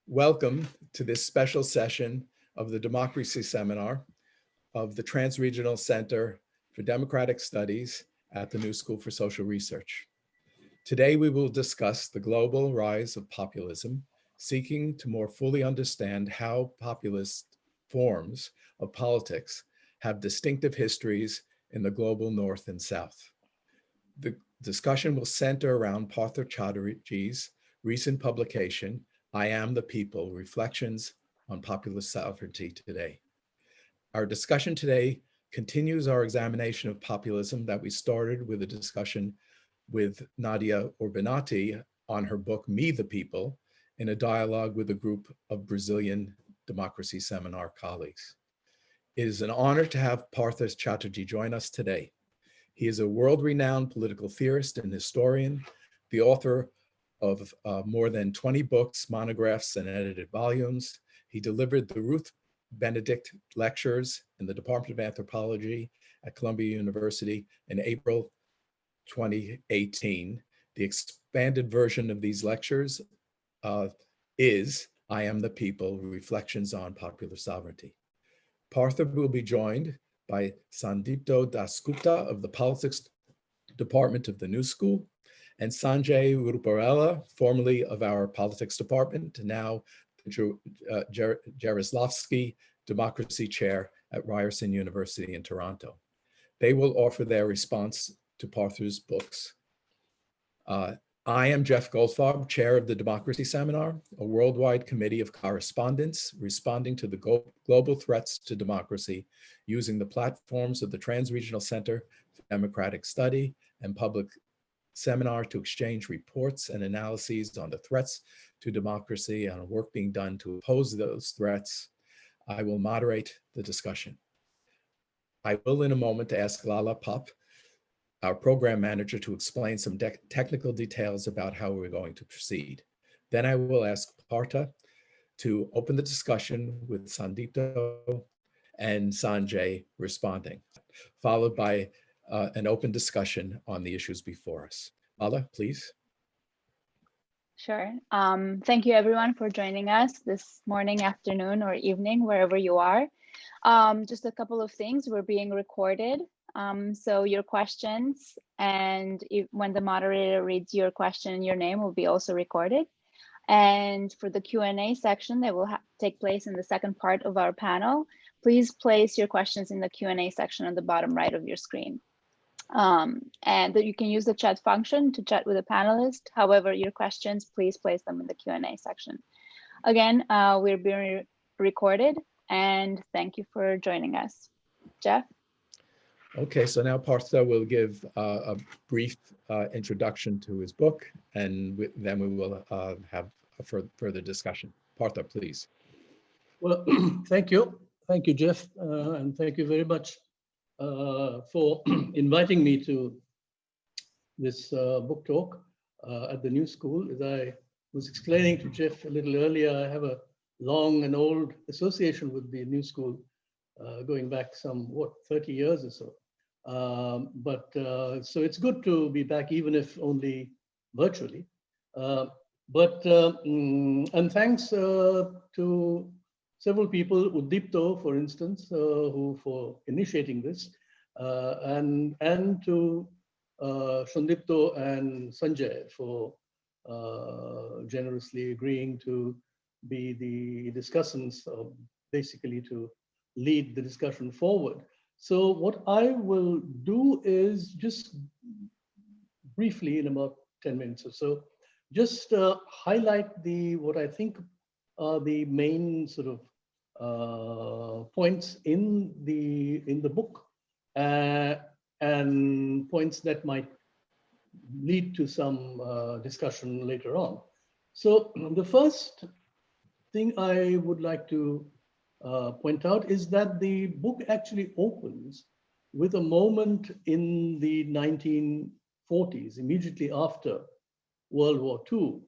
Welcome to this special session of the Democracy Seminar of the Trans-Regional Center for Democratic Studies at the New School for Social Research. Today, we will discuss the global rise of populism, seeking to more fully understand how populist forms of politics have distinctive histories in the global North and South. The discussion will center around Partha Chatterjee's recent publication, I Am the People, Reflections on Populist Sovereignty Today. Our discussion today continues our examination of populism that we started with a discussion with Nadia Urbinati on her book, Me the People, in a dialogue with a group of Brazilian Democracy Seminar colleagues. It is an honor to have Partha Chatterjee join us today. He is a world-renowned political theorist and historian, the author of more than 20 books, monographs, and edited volumes. He delivered the Ruth Benedict Lectures in the Department of Anthropology at Columbia University in April 2018. The expanded version of these lectures is I Am the People, Reflections on Popular Sovereignty. Partha will be joined by Sandipto Dasgupta of the Politics Department of the New School, and Sanjay Ruparelia, formerly of our Politics Department, now Jarislowsky Democracy Chair at Ryerson University in Toronto. They will offer their response to Partha's books. I am Jeff Goldfarb, Chair of the Democracy Seminar, a worldwide committee of correspondents responding to the global threats to democracy using the platforms of the Trans-Regional Center for Democratic Study and Public Seminar to exchange reports and analyses on the threats to democracy and work being done to oppose those threats. I will moderate the discussion. I will in a moment ask Lala Pop, our program manager, to explain some technical details about how we're going to proceed. Then I will ask Partha to open the discussion with Sandipto and Sanjay responding, followed by an open discussion on the issues before us. Lala, please. Sure. Thank you everyone for joining us this morning, afternoon, or evening, wherever you are. Just a couple of things. We're being recorded. So your questions and when the moderator reads your question, your name will be also recorded. And for the Q&A section that will take place in the second part of our panel, please place your questions in the Q&A section on the bottom right of your screen. And you can use the chat function to chat with a panelist. However, your questions, please place them in the Q&A section. Again, we're being recorded, and thank you for joining us. Jeff? Okay, so now Partha will give a brief introduction to his book, and then we will have a further discussion. Partha, please. Well, thank you. Thank you, Jeff, and thank you very much for inviting me to this book talk at the New School. As I was explaining to Jeff a little earlier, I have a long and old association with the New School, going back some, 30 years or so. So it's good to be back, even if only virtually. And thanks to several people, Udipto, for instance, who for initiating this, and to Sandipto and Sanjay for generously agreeing to be the discussants, basically to lead the discussion forward. So what I will do is just briefly, in about 10 minutes or so, just highlight what I think are the main sort of points in the book, and points that might lead to some discussion later on. So the first thing I would like to point out is that the book actually opens with a moment in the 1940s, immediately after World War II.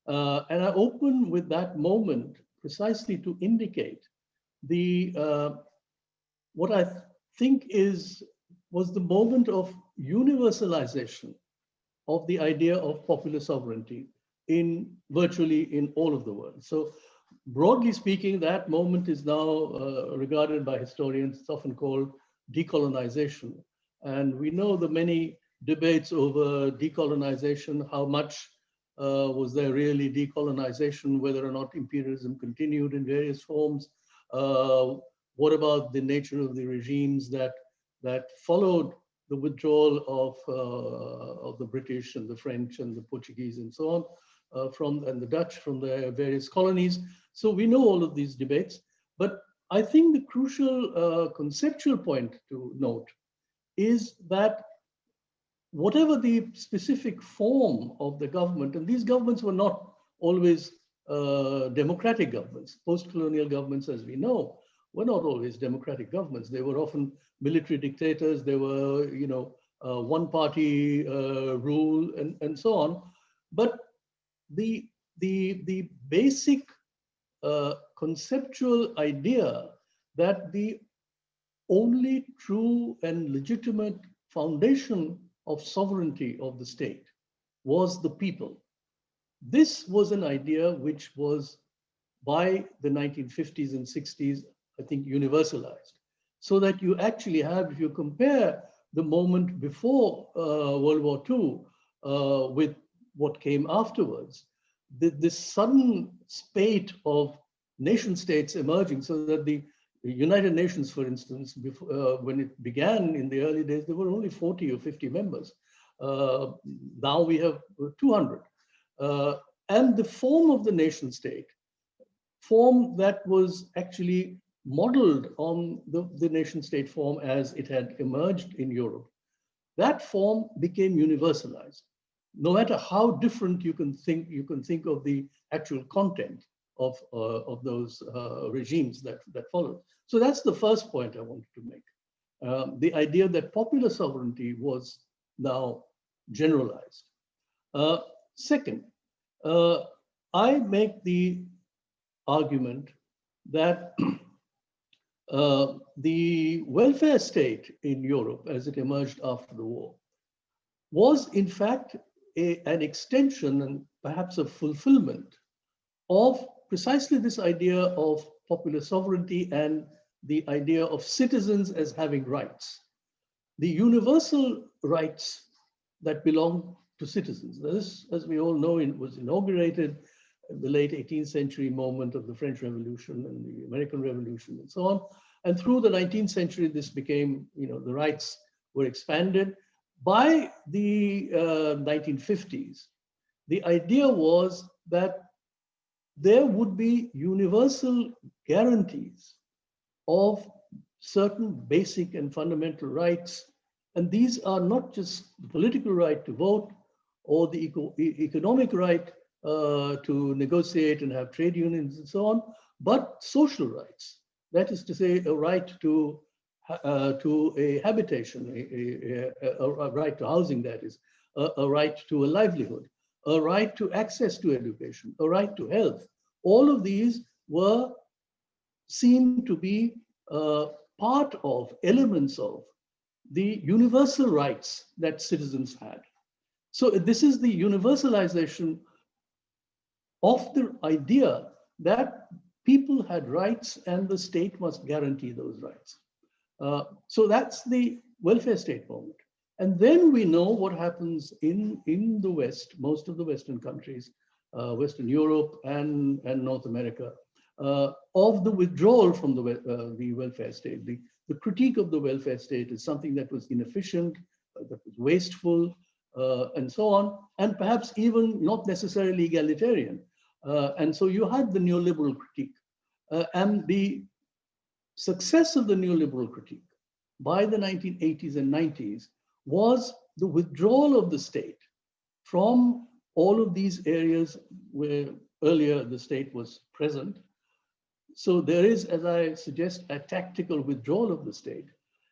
And I open with that moment precisely to indicate what I think was the moment of universalization of the idea of popular sovereignty in virtually in all of the world. So broadly speaking, that moment is now regarded by historians, it's often called decolonization. And we know the many debates over decolonization, how much was there really decolonization, whether or not imperialism continued in various forms. What about the nature of the regimes that followed the withdrawal of the British and the French and the Portuguese and so on, and the Dutch from their various colonies. So we know all of these debates, but I think the crucial conceptual point to note is that whatever the specific form of the government, and these governments were not always democratic governments. Post-colonial governments, as we know, were not always democratic governments. They were often military dictators. They were, one-party rule and so on. But the basic conceptual idea that the only true and legitimate foundation of sovereignty of the state was the people. This was an idea which was, by the 1950s and 60s, I think, universalized. So that you actually have, if you compare the moment before World War II with what came afterwards, this sudden spate of nation states emerging, so that the United Nations, for instance, before, when it began in the early days, there were only 40 or 50 members. Now we have 200. And the form of the nation state, form that was actually modeled on the nation state form as it had emerged in Europe, that form became universalized. No matter how different you can think of the actual content of those regimes that followed. So that's the first point I wanted to make. The idea that popular sovereignty was now generalized. Second, I make the argument that the welfare state in Europe, as it emerged after the war, was in fact an extension and perhaps a fulfillment of precisely this idea of popular sovereignty and the idea of citizens as having rights. The universal rights that belong to citizens. This, as we all know, was inaugurated in the late 18th century moment of the French Revolution and the American Revolution and so on. And through the 19th century, this became, the rights were expanded. By the 1950s, the idea was that there would be universal guarantees of certain basic and fundamental rights. And these are not just the political right to vote or the economic right to negotiate and have trade unions and so on, but social rights. That is to say, a right to a habitation, a right to housing, that is, a right to a livelihood, a right to access to education, a right to health. All of these were seen to be part of, elements of, the universal rights that citizens had. So this is the universalization of the idea that people had rights and the state must guarantee those rights. So that's the welfare state moment. And then we know what happens in the West, most of the Western countries, Western Europe and North America, of the withdrawal from the welfare state. The critique of the welfare state is something that was inefficient, that was wasteful, and so on, and perhaps even not necessarily egalitarian. And so you had the neoliberal critique. And the success of the neoliberal critique by the 1980s and 90s was the withdrawal of the state from all of these areas where earlier the state was present. So there is, as I suggest, a tactical withdrawal of the state,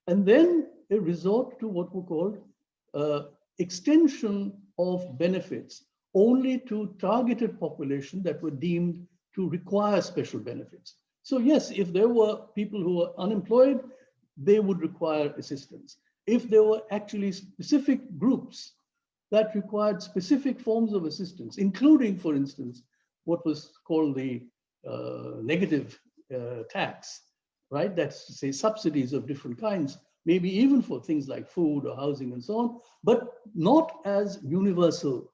and then a resort to what were called extension of benefits only to targeted population that were deemed to require special benefits. So yes, if there were people who were unemployed, they would require assistance. If there were actually specific groups that required specific forms of assistance, including, for instance, what was called the negative tax, right? That's to say subsidies of different kinds, maybe even for things like food or housing and so on, but not as universal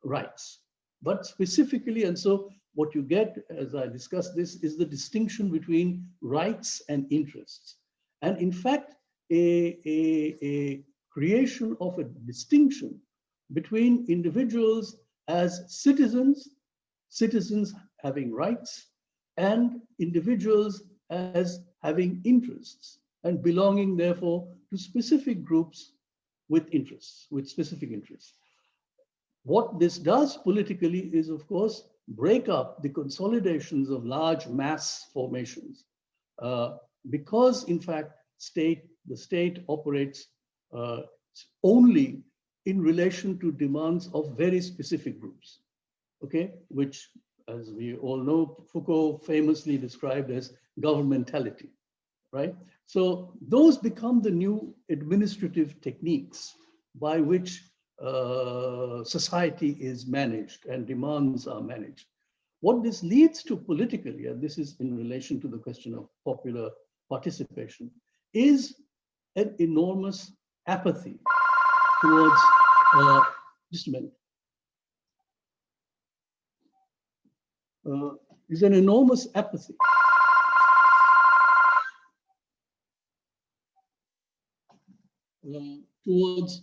rights, but specifically. And so what you get, as I discussed this, is the distinction between rights and interests. And in fact, a creation of a distinction between individuals as citizens, citizens having rights, and individuals as having interests and belonging, therefore, to specific groups with interests, with specific interests. What this does politically is, of course, break up the consolidations of large mass formations, because, in fact, the state operates only in relation to demands of very specific groups, okay, which, as we all know, Foucault famously described as governmentality, right? So those become the new administrative techniques by which society is managed and demands are managed. What this leads to politically, and this is in relation to the question of popular participation, is an enormous apathy towards, just a minute, is an enormous apathy towards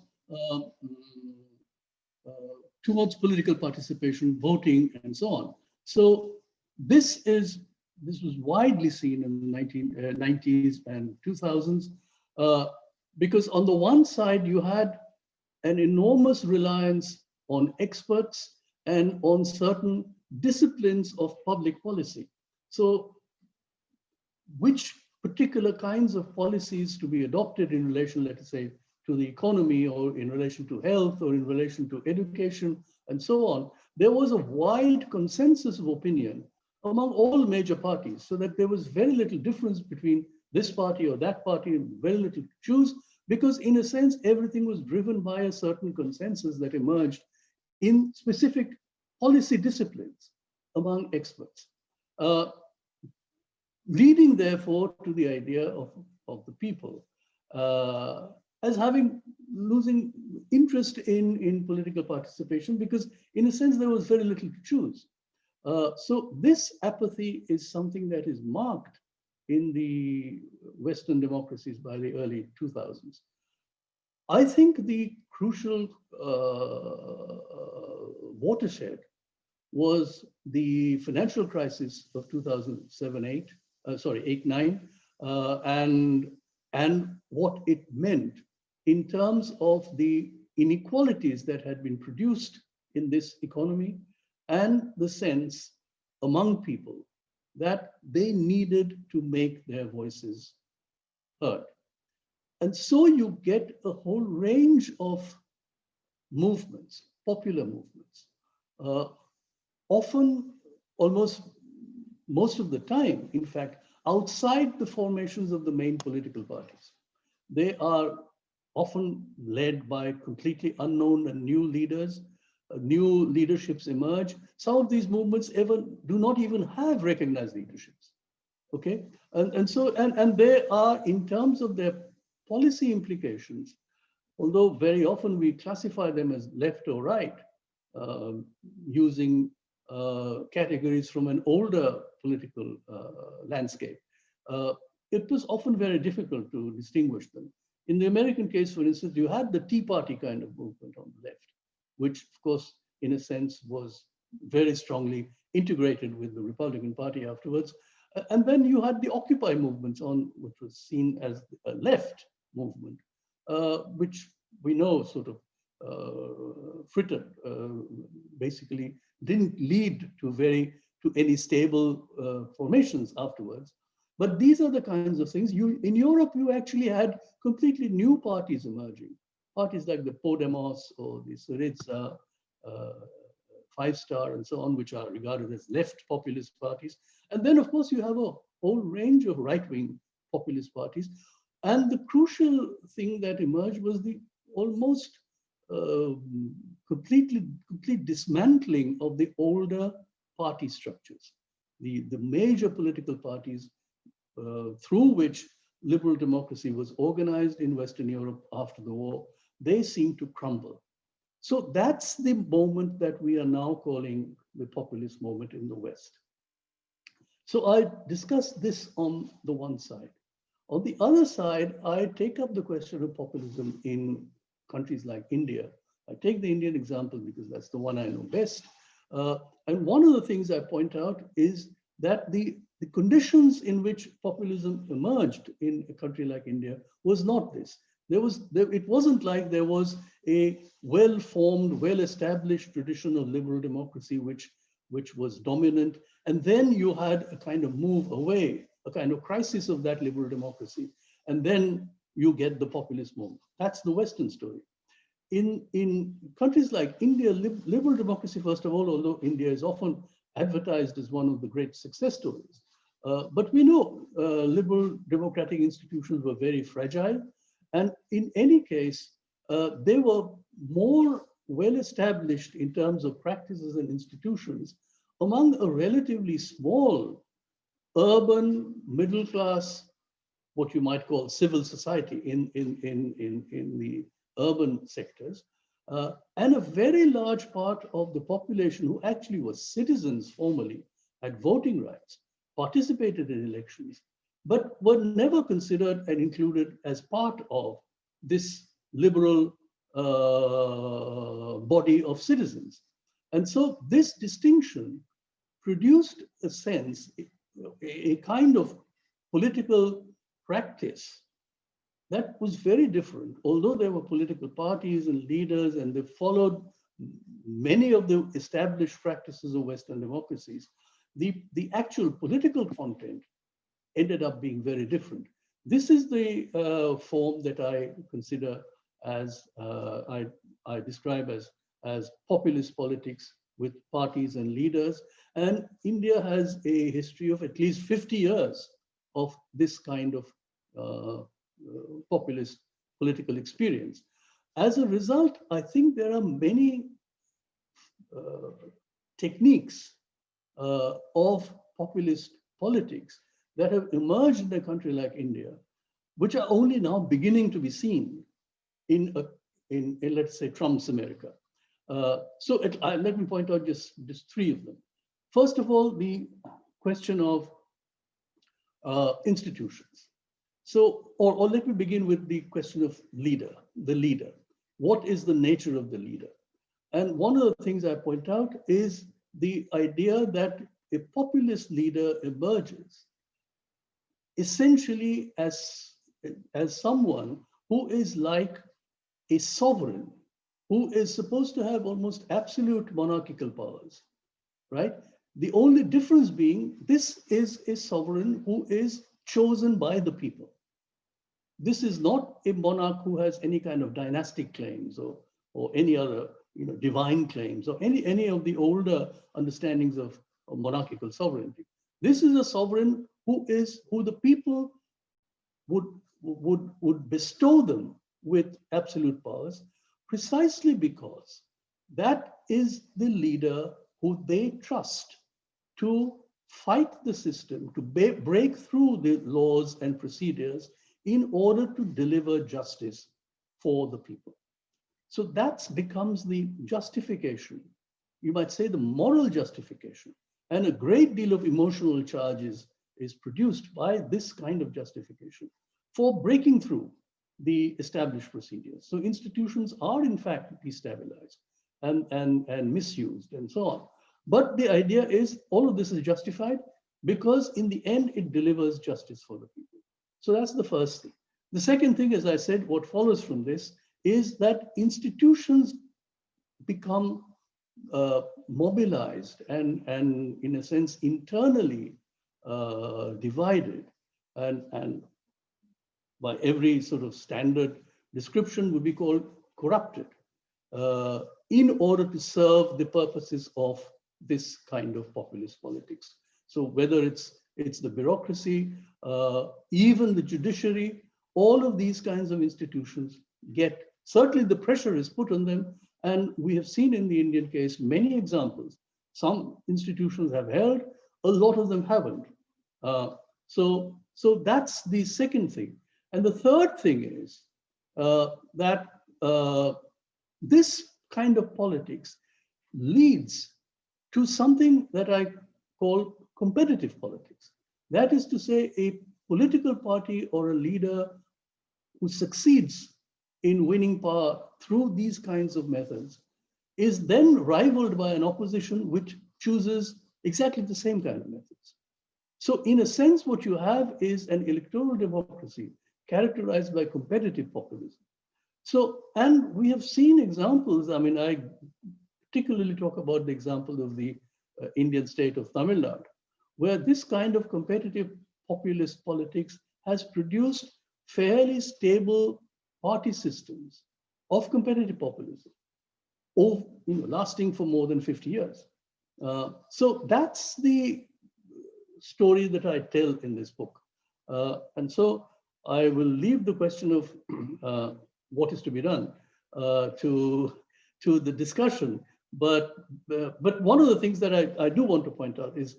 political participation, voting, and so on. So this was widely seen in the 1990s and 2000s, because on the one side you had an enormous reliance on experts and on certain disciplines of public policy. So which particular kinds of policies to be adopted in relation, let us say, to the economy, or in relation to health, or in relation to education, and so on, there was a wide consensus of opinion among all major parties, so that there was very little difference between this party or that party, and very little to choose, because in a sense, everything was driven by a certain consensus that emerged in specific policy disciplines among experts. Leading, therefore, to the idea of the people as losing interest in political participation, because in a sense, there was very little to choose. So this apathy is something that is marked in the Western democracies by the early 2000s. I think the crucial watershed was the financial crisis of 2007-8, 8-9, and what it meant in terms of the inequalities that had been produced in this economy, and the sense among people that they needed to make their voices heard. And so you get a whole range of movements, popular movements, often, almost most of the time, in fact, outside the formations of the main political parties. They are often led by completely unknown and new leaders. New leaderships emerge. Some of these movements do not even have recognized leaderships. Okay, and they are, in terms of their policy implications, although very often we classify them as left or right, using categories from an older political landscape, it was often very difficult to distinguish them. In the American case, for instance, you had the Tea Party kind of movement on the left, which, of course, in a sense, was very strongly integrated with the Republican Party afterwards. And then you had the Occupy movements, which was seen as a left movement, which we know sort of frittered, basically didn't lead to any stable formations afterwards. But these are the kinds of things. In Europe, you actually had completely new parties emerging. Parties like the Podemos or the Syriza, Five Star, and so on, which are regarded as left populist parties. And then, of course, you have a whole range of right-wing populist parties. And the crucial thing that emerged was the almost complete dismantling of the older party structures. The major political parties through which liberal democracy was organized in Western Europe after the war, they seem to crumble. So that's the moment that we are now calling the populist moment in the West. So I discussed this on the one side. On the other side, I take up the question of populism in countries like India. I take the Indian example because that's the one I know best. And one of the things I point out is that the conditions in which populism emerged in a country like India was not this. It wasn't like there was a well-formed, well-established tradition of liberal democracy which was dominant. And then you had a kind of move away, a kind of crisis of that liberal democracy. And then you get the populist movement. That's the Western story. In countries like India, liberal democracy, first of all, although India is often advertised as one of the great success stories, but we know liberal democratic institutions were very fragile. And in any case, they were more well-established in terms of practices and institutions among a relatively small urban middle class, what you might call civil society in the urban sectors, and a very large part of the population who actually was citizens formally, had voting rights, participated in elections, but were never considered and included as part of this liberal body of citizens. And so this distinction produced a sense, a kind of political practice that was very different. Although there were political parties and leaders and they followed many of the established practices of Western democracies, the actual political content ended up being very different. This is the form that I consider as, I describe as populist politics with parties and leaders. And India has a history of at least 50 years of this kind of populist political experience. As a result, I think there are many techniques of populist politics that have emerged in a country like India, which are only now beginning to be seen in let's say, Trump's America. Let me point out just three of them. First of all, the question of institutions. So, or let me begin with the question of the leader. What is the nature of the leader? And one of the things I point out is the idea that a populist leader emerges essentially as someone who is like a sovereign, who is supposed to have almost absolute monarchical powers, right? The only difference being this is a sovereign who is chosen by the people. This is not a monarch who has any kind of dynastic claims or any other divine claims or any of the older understandings of monarchical sovereignty. This is a sovereign who the people would bestow them with absolute powers, precisely because that is the leader who they trust to fight the system, to break through the laws and procedures in order to deliver justice for the people. So that becomes the justification, you might say the moral justification, and a great deal of emotional charges is produced by this kind of justification for breaking through the established procedures. So institutions are in fact destabilized and misused and so on. But the idea is all of this is justified because in the end it delivers justice for the people. So that's the first thing. The second thing, as I said, what follows from this is that institutions become mobilized and in a sense internally divided and by every sort of standard description would be called corrupted in order to serve the purposes of this kind of populist politics. So whether it's the bureaucracy, even the judiciary, all of these kinds of institutions get certainly the pressure is put on them. And we have seen in the Indian case many examples. Some institutions have held, a lot of them haven't. So that's the second thing. And the third thing is that this kind of politics leads to something that I call competitive politics. That is to say, a political party or a leader who succeeds in winning power through these kinds of methods is then rivaled by an opposition which chooses exactly the same kind of methods. So in a sense, what you have is an electoral democracy characterized by competitive populism. So, and we have seen examples, I mean, I particularly talk about the example of the Indian state of Tamil Nadu, where this kind of competitive populist politics has produced fairly stable party systems of competitive populism, lasting for more than 50 years. So that's the story that I tell in this book. And so I will leave the question of what is to be done to the discussion. But one of the things that I do want to point out is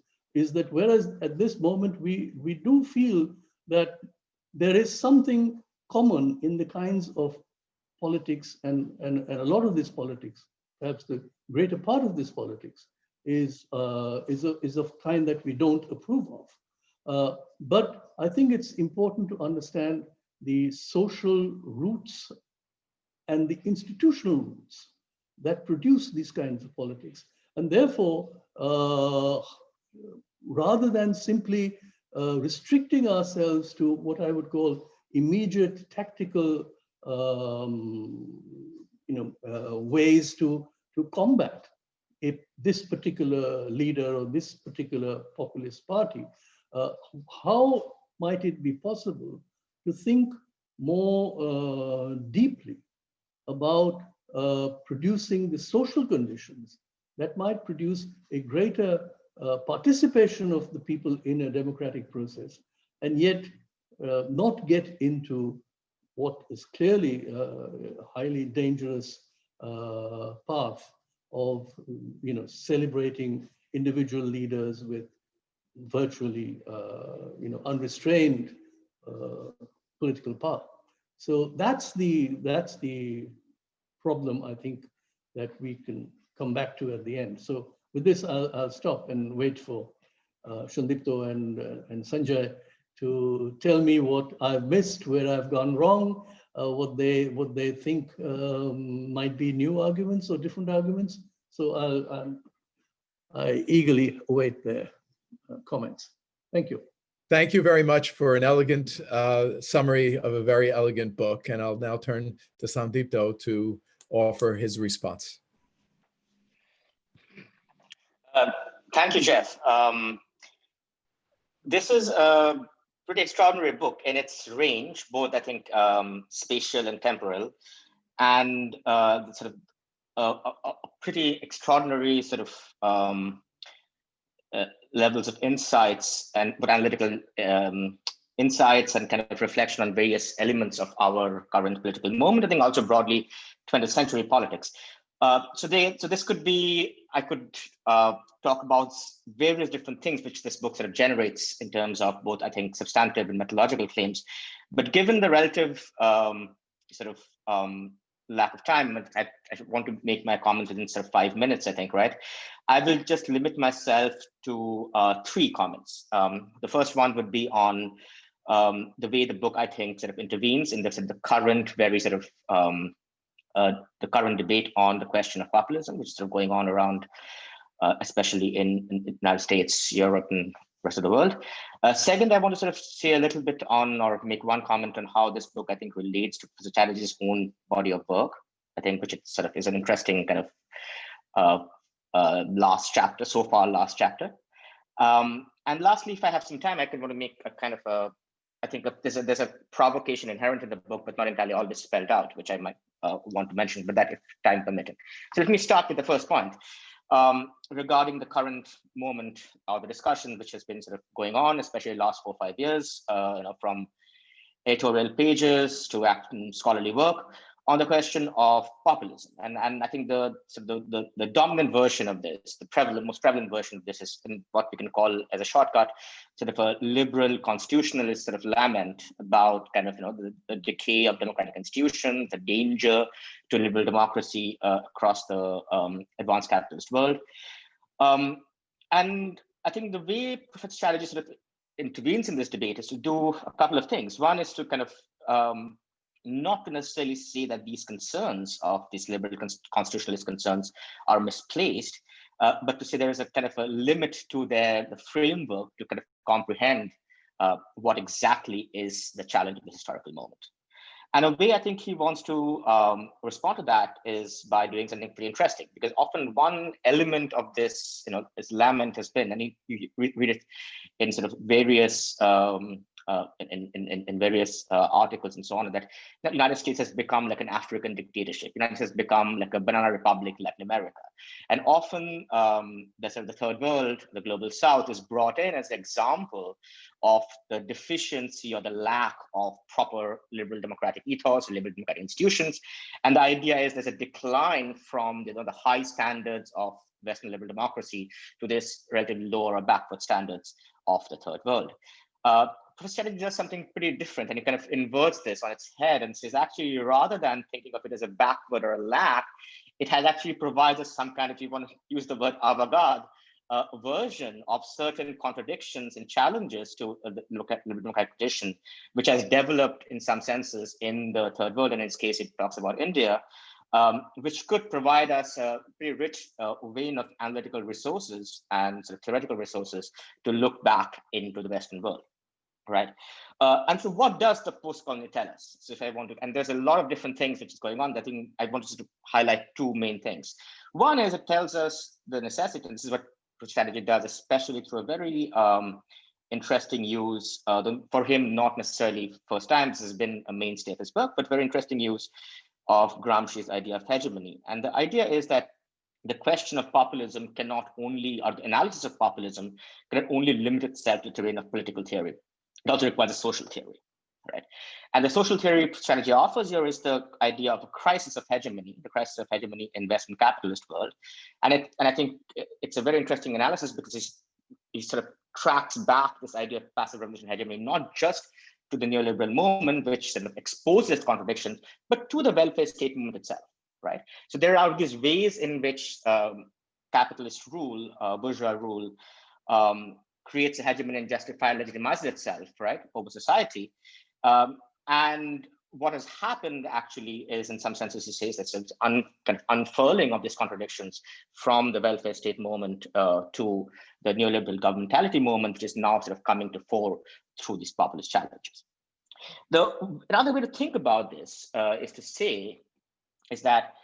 that whereas at this moment we do feel that there is something common in the kinds of politics and a lot of this politics, perhaps the greater part of this politics is of kind that we don't approve of. But I think it's important to understand the social roots and the institutional roots that produce these kinds of politics. And therefore, rather than simply restricting ourselves to what I would call immediate tactical ways to combat this particular leader or this particular populist party, how might it be possible to think more deeply about producing the social conditions that might produce a greater participation of the people in a democratic process, and yet not get into what is clearly a highly dangerous path of celebrating individual leaders with virtually unrestrained political power. So that's the problem, I think, that we can come back to at the end. So with this, I'll stop and wait for Sandipto and Sanjay to tell me what I've missed, where I've gone wrong, what they think might be new arguments or different arguments. So I eagerly await their comments. Thank you. Thank you very much for an elegant summary of a very elegant book. And I'll now turn to Sandipto to offer his response. Thank you, Jeff. This is a pretty extraordinary book in its range, both I think spatial and temporal, and sort of a pretty extraordinary sort of levels of insights and analytical insights and kind of reflection on various elements of our current political moment. I think also broadly 20th century politics. So this could be, I could talk about various different things which this book sort of generates in terms of both, I think, substantive and methodological claims. But given the relative lack of time, I want to make my comments within sort of 5 minutes, I think, right? I will just limit myself to 3 comments. The first one would be on the way the book, I think, sort of intervenes in the current very sort of the current debate on the question of populism, which is sort of going on around, especially in the United States, Europe, and rest of the world. Second, I want to sort of say a little bit on, or make one comment on how this book, I think, relates to Partha Chatterjee's own body of work, I think, which it sort of is an interesting kind of last chapter, so far last chapter. And lastly, if I have some time, I could want to make a kind of a, I think there's a provocation inherent in the book, but not entirely always spelled out, which I might want to mention, but that if time permitting. So let me start with the first point regarding the current moment of the discussion, which has been sort of going on, especially the last 4 or 5 years, from editorial pages to scholarly work on the question of populism. And I think the dominant version of this, the most prevalent version of this is what we can call as a shortcut, sort of a liberal constitutionalist sort of lament about kind of, the decay of democratic institutions, the danger to liberal democracy across the advanced capitalist world. And I think the way Professor Chatterjee sort of intervenes in this debate is to do a couple of things. One is to kind of not to necessarily say that these concerns of these liberal constitutionalist concerns are misplaced, but to say there is a kind of a limit to the framework to kind of comprehend what exactly is the challenge of the historical moment. And a way I think he wants to respond to that is by doing something pretty interesting, because often one element of this, this lament has been, and you read it in sort of various in various articles and so on, that the United States has become like an African dictatorship. The United States has become like a banana republic in Latin America. And often the sort of the third world, the global south, is brought in as an example of the deficiency or the lack of proper liberal democratic ethos, liberal democratic institutions. And the idea is there's a decline from the high standards of Western liberal democracy to this relatively lower or backward standards of the third world. Professor Chatterjee does something pretty different, and he kind of inverts this on its head and says, actually, rather than thinking of it as a backward or a lack, it has actually provides us some kind of, if you want to use the word avant-garde, version of certain contradictions and challenges to look at liberal democratic tradition, which has developed in some senses in the third world. And in this case, it talks about India, which could provide us a pretty rich vein of analytical resources and sort of theoretical resources to look back into the Western world. Right. And so what does the post-colonial tell us? So if I want to, and there's a lot of different things which is going on, I think I wanted to highlight two main things. One is it tells us the necessity, and this is what Chatterjee does, especially through a very interesting use, for him, not necessarily first time, this has been a mainstay of his work, but very interesting use of Gramsci's idea of hegemony. And the idea is that the question of populism cannot only, or the analysis of populism cannot only limit itself to the terrain of political theory. It also requires a social theory, right? And the social theory Chatterjee offers here is the idea of a crisis of hegemony, the crisis of hegemony in Western capitalist world. And I think it's a very interesting analysis because he sort of tracks back this idea of passive revolution hegemony, not just to the neoliberal movement, which sort of exposes contradictions, but to the welfare state movement itself, right? So there are these ways in which capitalist rule, bourgeois rule, creates a hegemony and justifies, legitimizes itself, right, over society. And what has happened actually is, in some senses, he says that's an kind of unfurling of these contradictions from the welfare state moment to the neoliberal governmentality moment, which is now sort of coming to fore through these populist challenges. Another way to think about this is to say is that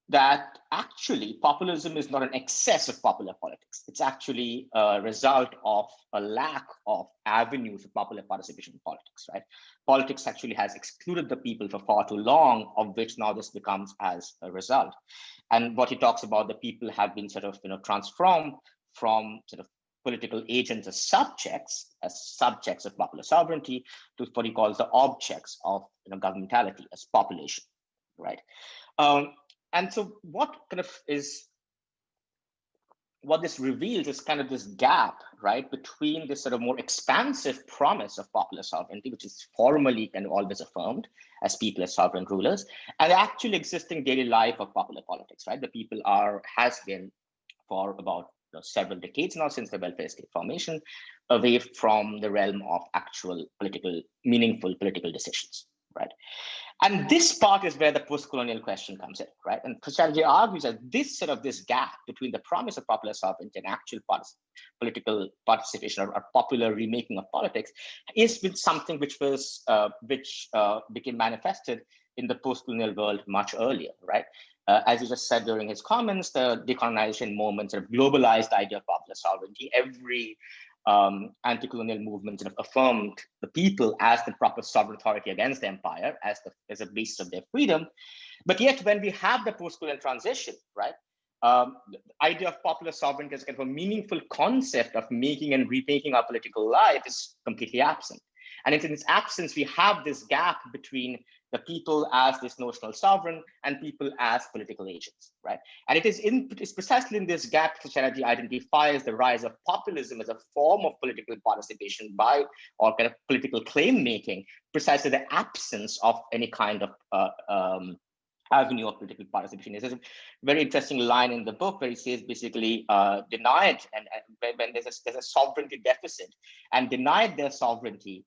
that actually populism is not an excess of popular politics. It's actually a result of a lack of avenues of popular participation in politics, right? Politics actually has excluded the people for far too long, of which now this becomes as a result. And what he talks about, the people have been sort of, transformed from sort of political agents as subjects of popular sovereignty to what he calls the objects of governmentality as population, right? And so what this reveals is kind of this gap, right, between this sort of more expansive promise of popular sovereignty, which is formally and always affirmed as people as sovereign rulers, and the actually existing daily life of popular politics, right? The people has been for about several decades now since the welfare state formation, away from the realm of actual meaningful political decisions, right? And this part is where the post-colonial question comes in, right? And Chatterjee argues that this gap between the promise of popular sovereignty and actual political participation or popular remaking of politics is with something which became manifested in the post-colonial world much earlier, right? As he just said during his comments, the decolonization movement sort of globalized the idea of popular sovereignty. Every anti-colonial movement sort of affirmed the people as the proper sovereign authority against the empire, as a basis of their freedom. But yet, when we have the post-colonial transition, right, the idea of popular sovereignty as kind of a meaningful concept of making and remaking our political life is completely absent. And in its absence, we have this gap between the people as this notional sovereign and people as political agents, right? And it's precisely in this gap that Chatterjee identifies the rise of populism as a form of political participation by, or kind of political claim making, precisely the absence of any kind of avenue of political participation. There's a very interesting line in the book where he says basically denied, and when there's a sovereignty deficit and denied their sovereignty,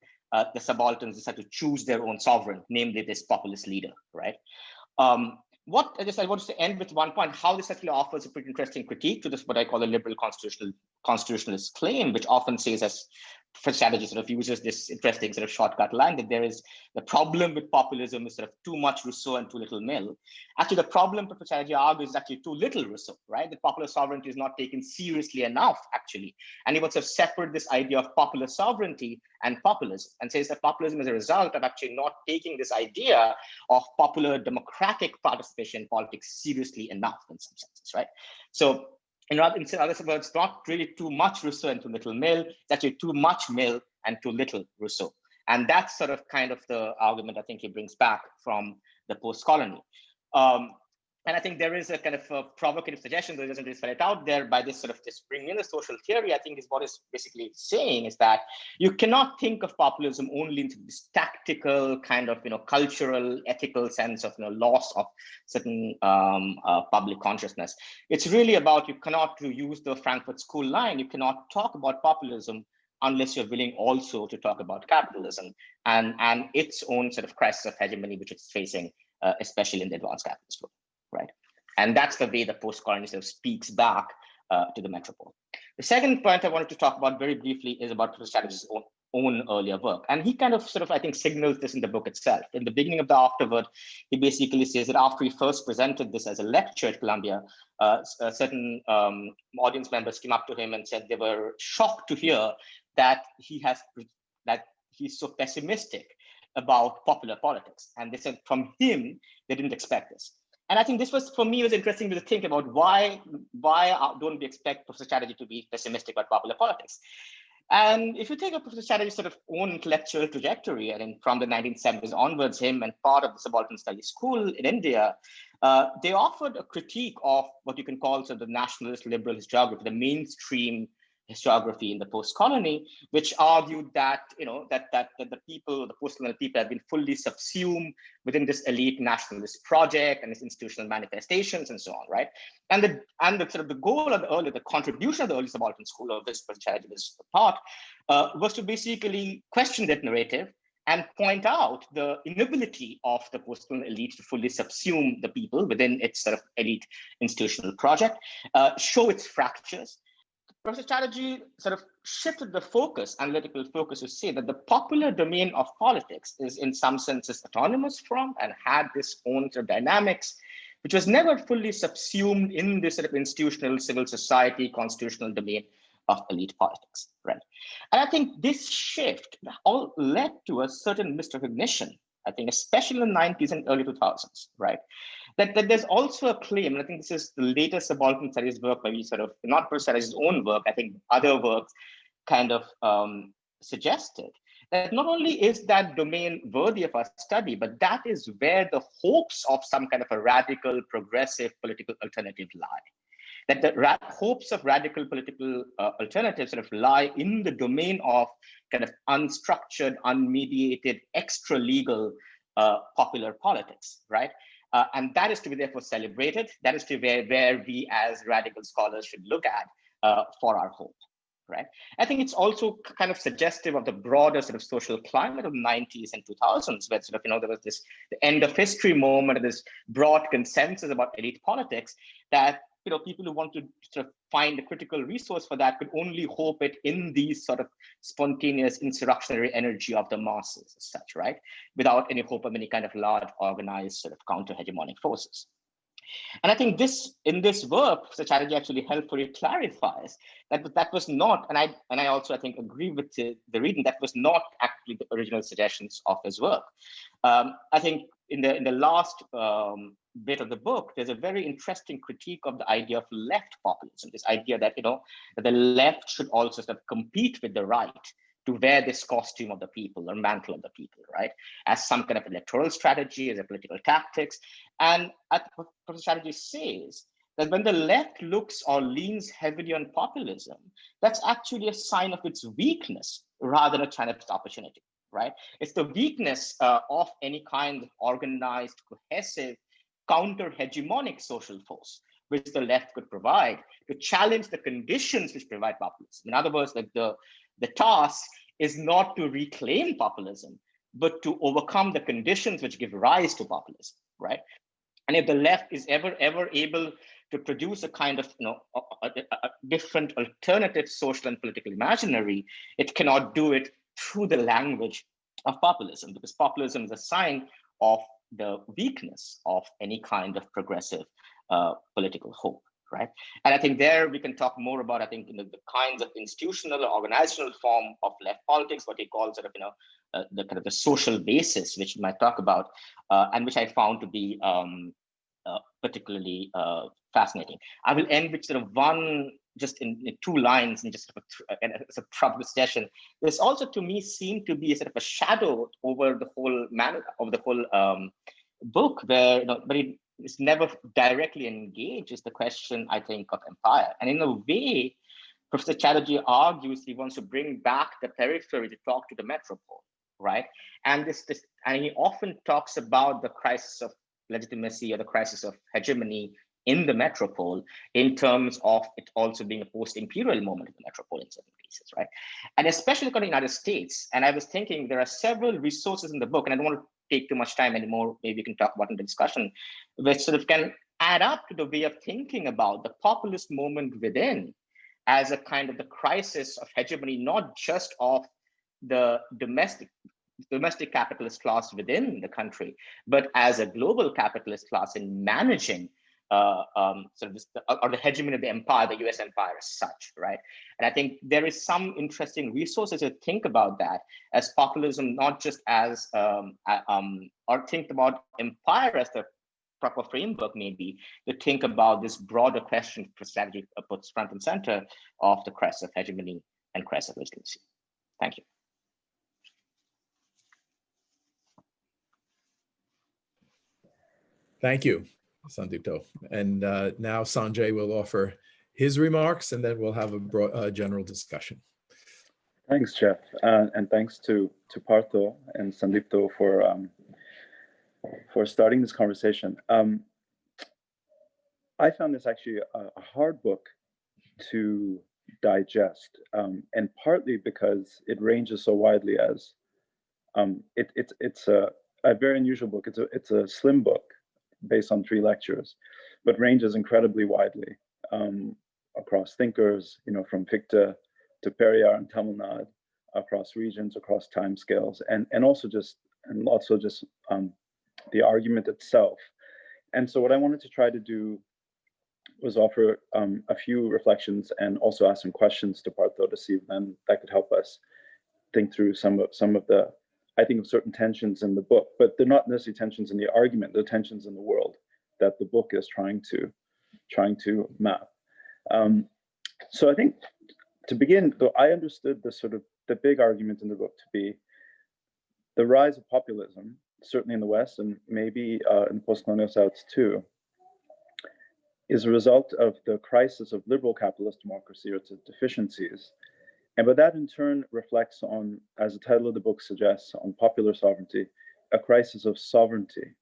the subalterns decide to choose their own sovereign, namely this populist leader, right? I wanted to end with one point, how this actually offers a pretty interesting critique to this, what I call a liberal constitutionalist claim, which often says, as Chatterjee sort of uses this interesting sort of shortcut line, that there is the problem with populism is sort of too much Rousseau and too little Mill. Actually, the problem, Professor Chatterjee argues, is actually too little Rousseau, right? That popular sovereignty is not taken seriously enough, actually. And he wants to separate this idea of popular sovereignty and populism, and says that populism is a result of actually not taking this idea of popular democratic participation in politics seriously enough in some senses, right? So in other words, not really too much Rousseau and too little Mill, it's actually too much Mill and too little Rousseau. And that's sort of kind of the argument I think he brings back from the post-colony. And I think there is a kind of a provocative suggestion, though it doesn't really spell it out there, by this sort of this bringing in the social theory, I think is what is basically saying is that you cannot think of populism only in this tactical kind of, cultural, ethical sense of, loss of certain public consciousness. It's really about, you cannot, to use the Frankfurt School line, you cannot talk about populism unless you're willing also to talk about capitalism and its own sort of crisis of hegemony, which it's facing, especially in the advanced capitalist world. Right, and that's the way the post-colony sort of speaks back to the metropole. The second point I wanted to talk about very briefly is about Professor Chatterjee's own earlier work, and he kind of sort of, I think, signals this in the book itself. In the beginning of the afterword, he basically says that after he first presented this as a lecture at Columbia, certain audience members came up to him and said they were shocked to hear that he's so pessimistic about popular politics, and they said from him they didn't expect this. And I think this was, for me, was interesting to think about why don't we expect Professor Chatterjee to be pessimistic about popular politics? And if you take up Professor Chatterjee's sort of own intellectual trajectory, I think from the 1970s onwards, him and part of the Subaltern Studies School in India, they offered a critique of what you can call sort of the nationalist liberal historiography, the mainstream historiography in the post-colony, which argued that that the people, the post-colonial people, have been fully subsumed within this elite nationalist project and its institutional manifestations and so on, right? And the sort of the goal of the contribution of the early subaltern school, of this Chatterjee was part, was to basically question that narrative and point out the inability of the post-colonial elite to fully subsume the people within its sort of elite institutional project, show its fractures. Professor Chatterjee sort of shifted the focus, analytical focus, to say that the popular domain of politics is in some senses autonomous from and had this own sort of dynamics, which was never fully subsumed in this sort of institutional civil society constitutional domain of elite politics, right? And I think this shift all led to a certain misrecognition, I think, especially in the 90s and early 2000s, right? That there's also a claim, and I think this is the latest subaltern studies work, maybe sort of not Professor Chatterjee's own work, I think other works kind of suggested that not only is that domain worthy of our study, but that is where the hopes of some kind of a radical, progressive political alternative lie. That the hopes of radical political alternatives sort of lie in the domain of kind of unstructured, unmediated, extra-legal popular politics, right? And that is to be therefore celebrated. That is to be where we as radical scholars should look at for our hope, right? I think it's also kind of suggestive of the broader sort of social climate of the 90s and 2000s, where sort of, there was this the end of history moment, this broad consensus about elite politics that, people who want to sort of find a critical resource for that could only hope it in these sort of spontaneous insurrectionary energy of the masses as such, right? Without any hope of any kind of large organized sort of counter-hegemonic forces. And I think in this work, Professor Chatterjee actually helpfully clarifies that was not, and I also, I think, agree with the reading, that was not actually the original suggestions of his work. I think in the last bit of the book, there's a very interesting critique of the idea of left populism, this idea that, that the left should also sort of compete with the right to wear this costume of the people or mantle of the people, right? As some kind of electoral strategy, as a political tactics. And what Professor Chatterjee says, that when the left looks or leans heavily on populism, that's actually a sign of its weakness rather than a sign of its opportunity, right? It's the weakness of any kind of organized, cohesive, counter-hegemonic social force, which the left could provide to challenge the conditions which provide populism. In other words, like the task is not to reclaim populism, but to overcome the conditions which give rise to populism, right? And if the left is ever able to produce a kind of a different alternative social and political imaginary, it cannot do it through the language of populism, because populism is a sign of the weakness of any kind of progressive political hope, right? And I think there we can talk more about, I think, the kinds of institutional or organizational form of left politics, what he calls sort of, the kind of the social basis, which we might talk about, and which I found to be particularly fascinating. I will end with sort of one, just in 2 lines, and just as a proper session. This also, to me, seemed to be a sort of a shadow over the whole book, where but it's never directly engaged is the question, I think, of empire. And in a way, Professor Chatterjee argues he wants to bring back the periphery to talk to the metropole, right? And and he often talks about the crisis of legitimacy or the crisis of hegemony in the metropole, in terms of it also being a post-imperial moment in the metropole in certain cases, right? And especially in the United States. And I was thinking there are several resources in the book, and I don't want to take too much time anymore, maybe we can talk about in the discussion, which sort of can add up to the way of thinking about the populist movement within as a kind of the crisis of hegemony, not just of the domestic capitalist class within the country, but as a global capitalist class in managing sort of or the hegemony of the empire, the US empire as such, right? And I think there is some interesting resources to think about that as populism, not just as, or think about empire as the proper framework, maybe, to think about this broader question for strategy puts front and center of the crisis of hegemony and crisis of legitimacy. Thank you. Thank you, Sandipto. And now Sanjay will offer his remarks, and then we'll have a general discussion. Thanks, Jeff, and thanks to Partha and Sandipto for starting this conversation. I found this actually a hard book to digest, and partly because it ranges so widely as it's a very unusual book. It's a slim book based on 3 lectures, but ranges incredibly widely across thinkers, from Fichte to Periyar and Tamil Nadu, across regions, across timescales, and also just the argument itself. And so what I wanted to try to do was offer a few reflections and also ask some questions to Partha to see if then that could help us think through some of the, I think, of certain tensions in the book, but they're not necessarily tensions in the argument, they're tensions in the world that the book is trying to map. So I think to begin, though, I understood the big argument in the book to be the rise of populism, certainly in the West and maybe in the post-colonial Souths too, is a result of the crisis of liberal capitalist democracy or its deficiencies. But that in turn reflects on, as the title of the book suggests, on popular sovereignty, a crisis of sovereignty.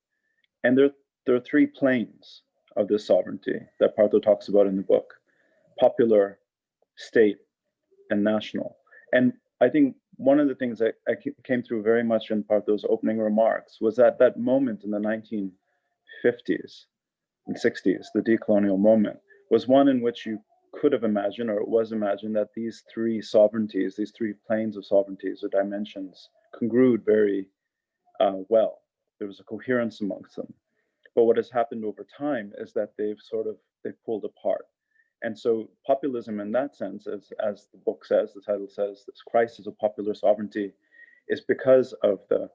And there are 3 planes of this sovereignty that Partha talks about in the book: popular, state, and national. And I think one of the things that came through very much in Partha's opening remarks was that moment in the 1950s and 60s, the decolonial moment, was one in which you could have imagined, or it was imagined, that these 3 sovereignties, these 3 planes of sovereignties or dimensions congrued very well. There was a coherence amongst them. But what has happened over time is that they've pulled apart. And so populism in that sense, as the book says, the title says, this crisis of popular sovereignty, is because of the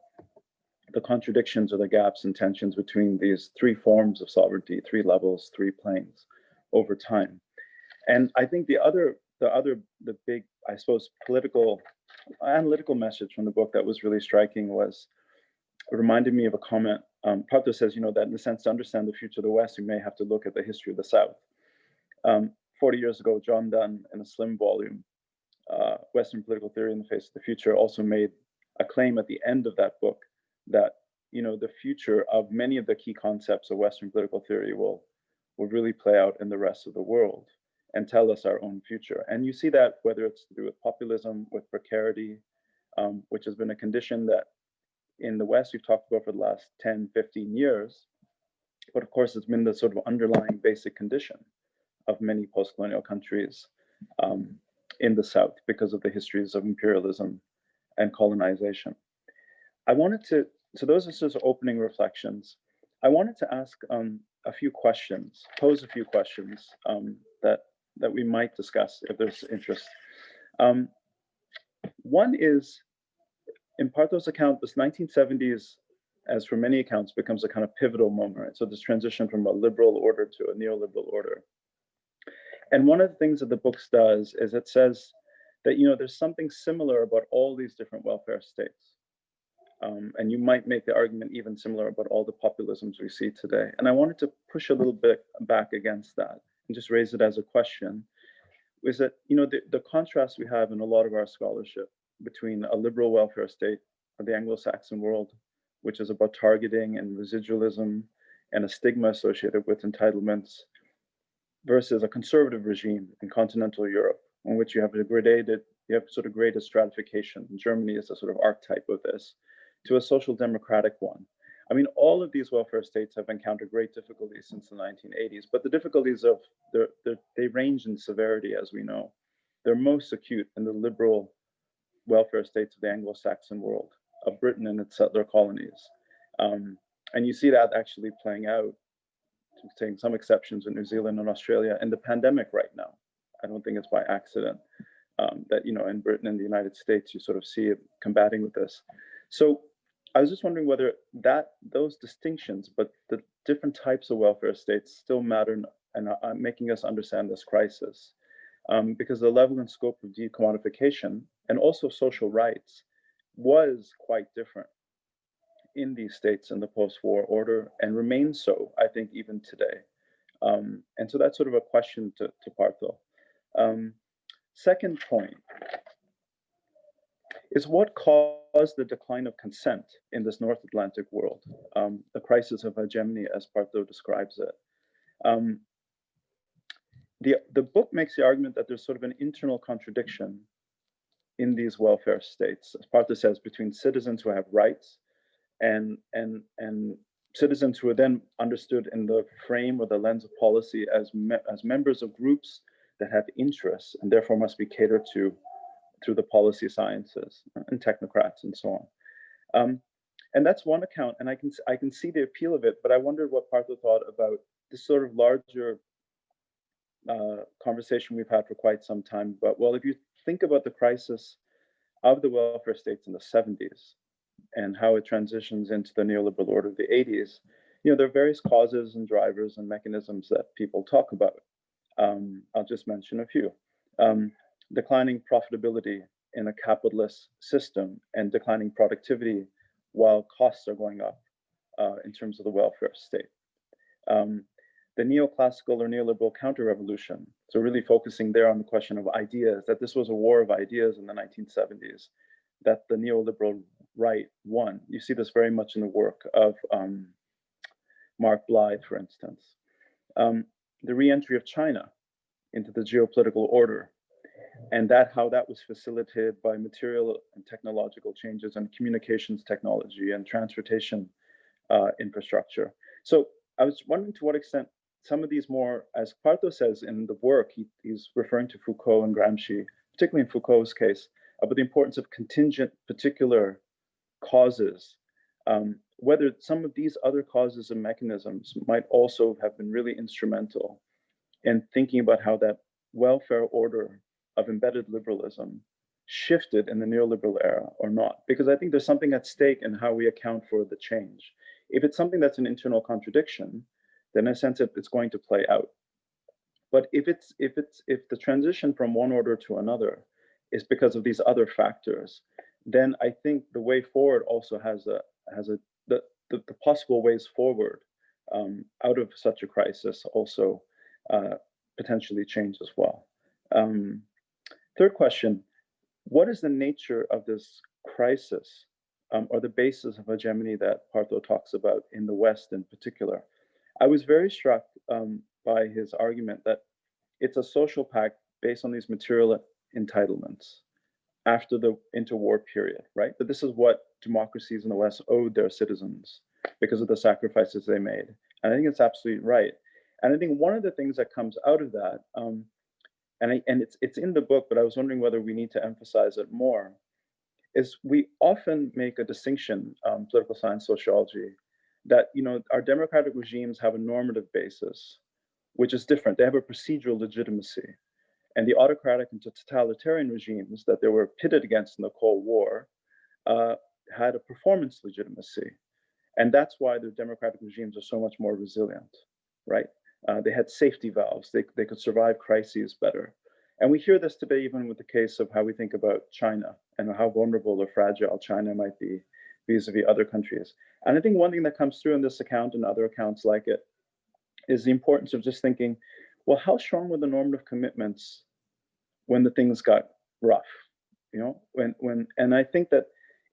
contradictions or the gaps and tensions between these 3 forms of sovereignty, 3 levels, 3 planes over time. And I think the big, I suppose, political analytical message from the book that was really striking was, it reminded me of a comment. Partha says, that in a sense, to understand the future of the West, you may have to look at the history of the South. 40 years ago, John Donne, in a slim volume, Western Political Theory in the Face of the Future, also made a claim at the end of that book that the future of many of the key concepts of Western political theory will really play out in the rest of the world and tell us our own future. And you see that whether it's to do with populism, with precarity, which has been a condition that in the West we've talked about for the last 10, 15 years, but of course it's been the sort of underlying basic condition of many post-colonial countries in the South because of the histories of imperialism and colonization. So those are just opening reflections. I wanted to ask a few questions, pose a few questions that we might discuss if there's interest. One is, in Partha's account, this 1970s, as for many accounts, becomes a kind of pivotal moment, right? So this transition from a liberal order to a neoliberal order. And one of the things that the book does is it says that, there's something similar about all these different welfare states. And you might make the argument even similar about all the populisms we see today. And I wanted to push a little bit back against that and just raise it as a question, is that, the contrast we have in a lot of our scholarship between a liberal welfare state of the Anglo-Saxon world, which is about targeting and residualism and a stigma associated with entitlements, versus a conservative regime in continental Europe, in which you have sort of graded stratification. Germany is a sort of archetype of this, to a social democratic one. I mean, all of these welfare states have encountered great difficulties since the 1980s, but the difficulties they range in severity, as we know. They're most acute in the liberal welfare states of the Anglo-Saxon world, of Britain and its settler colonies. And you see that actually playing out, taking some exceptions in New Zealand and Australia, in the pandemic right now. I don't think it's by accident that, in Britain and the United States, you sort of see it combating with this. So I was just wondering whether those distinctions, but the different types of welfare states still matter and are making us understand this crisis. Because the level and scope of decommodification and also social rights was quite different in these states in the post-war order, and remains so, I think, even today. And so that's sort of a question to Partha. Second point is, what caused the decline of consent in this North Atlantic world, the crisis of hegemony, as Partha describes it. The book makes the argument that there's sort of an internal contradiction in these welfare states, as Partha says, between citizens who have rights and citizens who are then understood in the frame or the lens of policy as members of groups that have interests and therefore must be catered to through the policy sciences and technocrats and so on. And that's one account, and I can see the appeal of it, but I wondered what Partha thought about this sort of larger conversation we've had for quite some time. But well, if you think about the crisis of the welfare states in the 70s and how it transitions into the neoliberal order of the 80s, there are various causes and drivers and mechanisms that people talk about. I'll just mention a few. Declining profitability in a capitalist system and declining productivity while costs are going up in terms of the welfare state. The neoclassical or neoliberal counter-revolution, so really focusing there on the question of ideas, that this was a war of ideas in the 1970s, that the neoliberal right won. You see this very much in the work of Mark Blythe, for instance. The re-entry of China into the geopolitical order, and how that was facilitated by material and technological changes in communications technology and transportation infrastructure. So I was wondering to what extent some of these more, as Partha says in the work, he's referring to Foucault and Gramsci, particularly in Foucault's case, about the importance of contingent particular causes, whether some of these other causes and mechanisms might also have been really instrumental in thinking about how that welfare order of embedded liberalism shifted in the neoliberal era or not. Because I think there's something at stake in how we account for the change. If it's something that's an internal contradiction, then in a sense it's going to play out. But if the transition from one order to another is because of these other factors, then I think the way forward also has the possible ways forward out of such a crisis also potentially change as well. Third question, what is the nature of this crisis or the basis of hegemony that Partha talks about in the West in particular? I was very struck by his argument that it's a social pact based on these material entitlements after the interwar period, right? But this is what democracies in the West owed their citizens because of the sacrifices they made. And I think it's absolutely right. And I think one of the things that comes out of that, and it's in the book, but I was wondering whether we need to emphasize it more, is we often make a distinction, political science, sociology, that our democratic regimes have a normative basis, which is different. They have a procedural legitimacy. And the autocratic and totalitarian regimes that they were pitted against in the Cold War had a performance legitimacy. And that's why the democratic regimes are so much more resilient, right? They had safety valves. They could survive crises better. And we hear this today even with the case of how we think about China and how vulnerable or fragile China might be vis-a-vis other countries. And I think one thing that comes through in this account and other accounts like it is the importance of just thinking, well, how strong were the normative commitments when the things got rough? And I think that,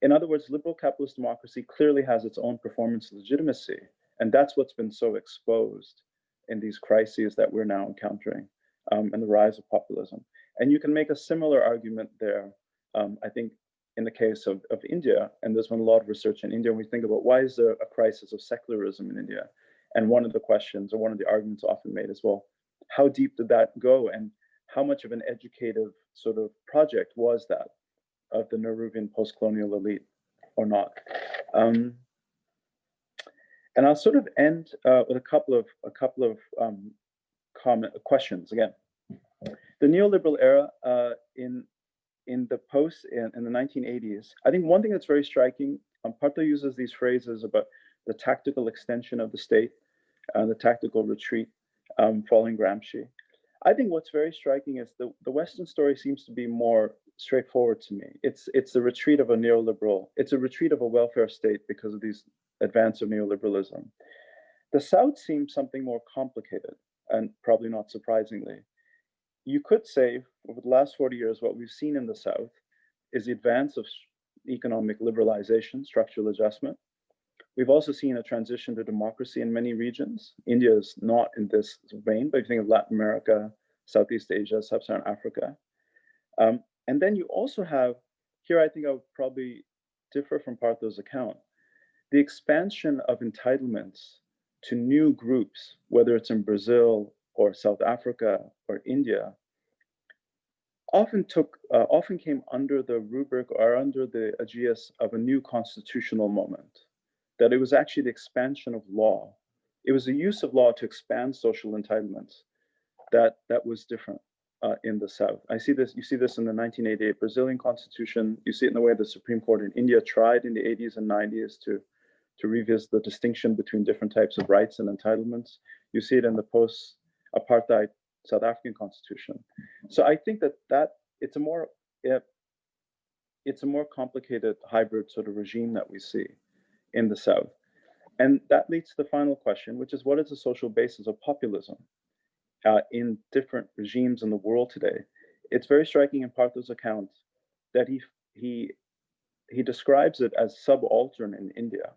in other words, liberal capitalist democracy clearly has its own performance legitimacy. And that's what's been so exposed in these crises that we're now encountering and the rise of populism. And you can make a similar argument there, I think, in the case of India. And there's been a lot of research in India when we think about why is there a crisis of secularism in India? And one of the questions or one of the arguments often made is, well, how deep did that go? And how much of an educative sort of project was that of the Nehruvian post-colonial elite or not? And I'll sort of end with a couple of questions. Again, the neoliberal era in the in the 1980s. I think one thing that's very striking. Partha uses these phrases about the tactical extension of the state, the tactical retreat following Gramsci. I think what's very striking is the Western story seems to be more straightforward to me. It's the retreat of a neoliberal, it's a retreat of a welfare state because of these advance of neoliberalism. The South seems something more complicated, and probably not surprisingly. You could say over the last 40 years, what we've seen in the South is the advance of economic liberalization, structural adjustment. We've also seen a transition to democracy in many regions. India is not in this vein, but if you think of Latin America, Southeast Asia, Sub-Saharan Africa. And then you also have, here I think I would probably differ from Partha's account, the expansion of entitlements to new groups, whether it's in Brazil or South Africa or India, often came under the rubric or under the aegis of a new constitutional moment. That it was actually the expansion of law. It was the use of law to expand social entitlements that was different in the South. You see this in the 1988 Brazilian Constitution. You see it in the way the Supreme Court in India tried in the 80s and 90s to revisit the distinction between different types of rights and entitlements. You see it in the post-apartheid South African Constitution. So I think that it's a more complicated hybrid sort of regime that we see in the South. And that leads to the final question, which is what is the social basis of populism in different regimes in the world today? It's very striking in Partha's account that he describes it as subaltern in India.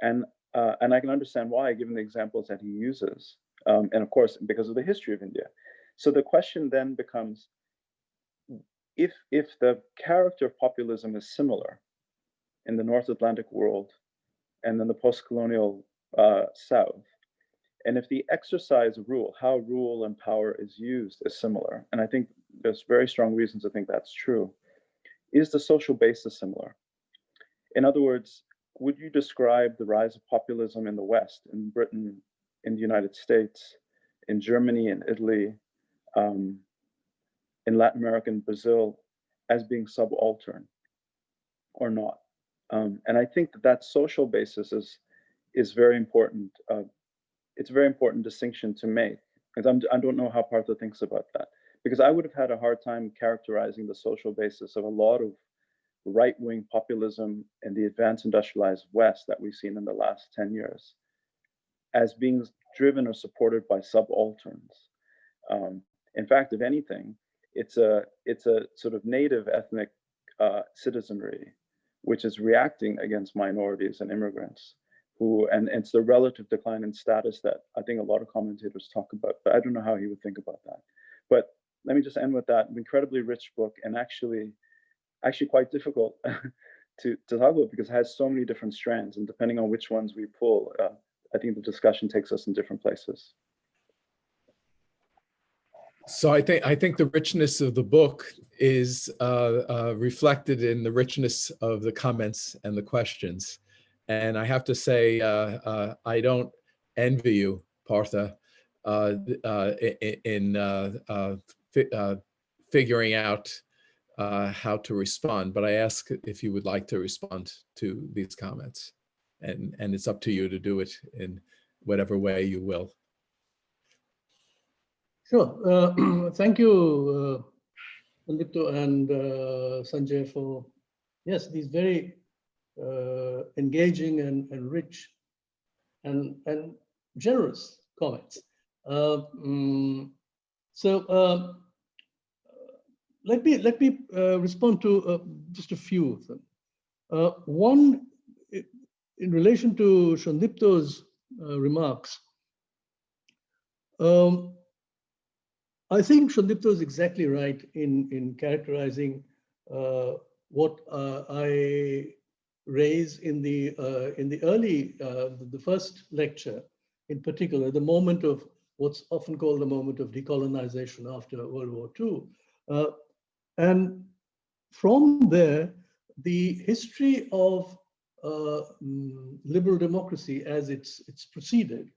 And I can understand why, given the examples that he uses, and of course, because of the history of India. So the question then becomes, if the character of populism is similar in the North Atlantic world and then the post-colonial South, and if the exercise of rule, how rule and power is used is similar, and I think there's very strong reasons to think that's true, is the social basis similar? In other words, would you describe the rise of populism in the West, in Britain, in the United States, in Germany, in Italy, in Latin America, and Brazil, as being subaltern or not? And I think that social basis is very important. It's a very important distinction to make, because I don't know how Partha thinks about that. because I would have had a hard time characterizing the social basis of a lot of right-wing populism in the advanced industrialized West that we've seen in the last 10 years as being driven or supported by subalterns. In fact, if anything, it's a sort of native ethnic citizenry which is reacting against minorities and immigrants, and it's the relative decline in status that I think a lot of commentators talk about, but I don't know how he would think about that. But let me just end with that. An incredibly rich book, and actually quite difficult to talk about because it has so many different strands, and depending on which ones we pull, I think the discussion takes us in different places. So I think the richness of the book is reflected in the richness of the comments and the questions. And I have to say, I don't envy you, Partha, in figuring out how to respond. But I ask if you would like to respond to these comments. And it's up to you to do it in whatever way you will. Sure. Thank you, Sandipto and Sanjay, for, yes, these very engaging and rich and generous comments. So let me respond to just a few of them. One, in relation to Sandipto's remarks, I think Sandipto is exactly right in characterizing what I raised in the early, the first lecture, in particular, the moment of what's often called the moment of decolonization after World War II. And from there, the history of liberal democracy as it's proceeded,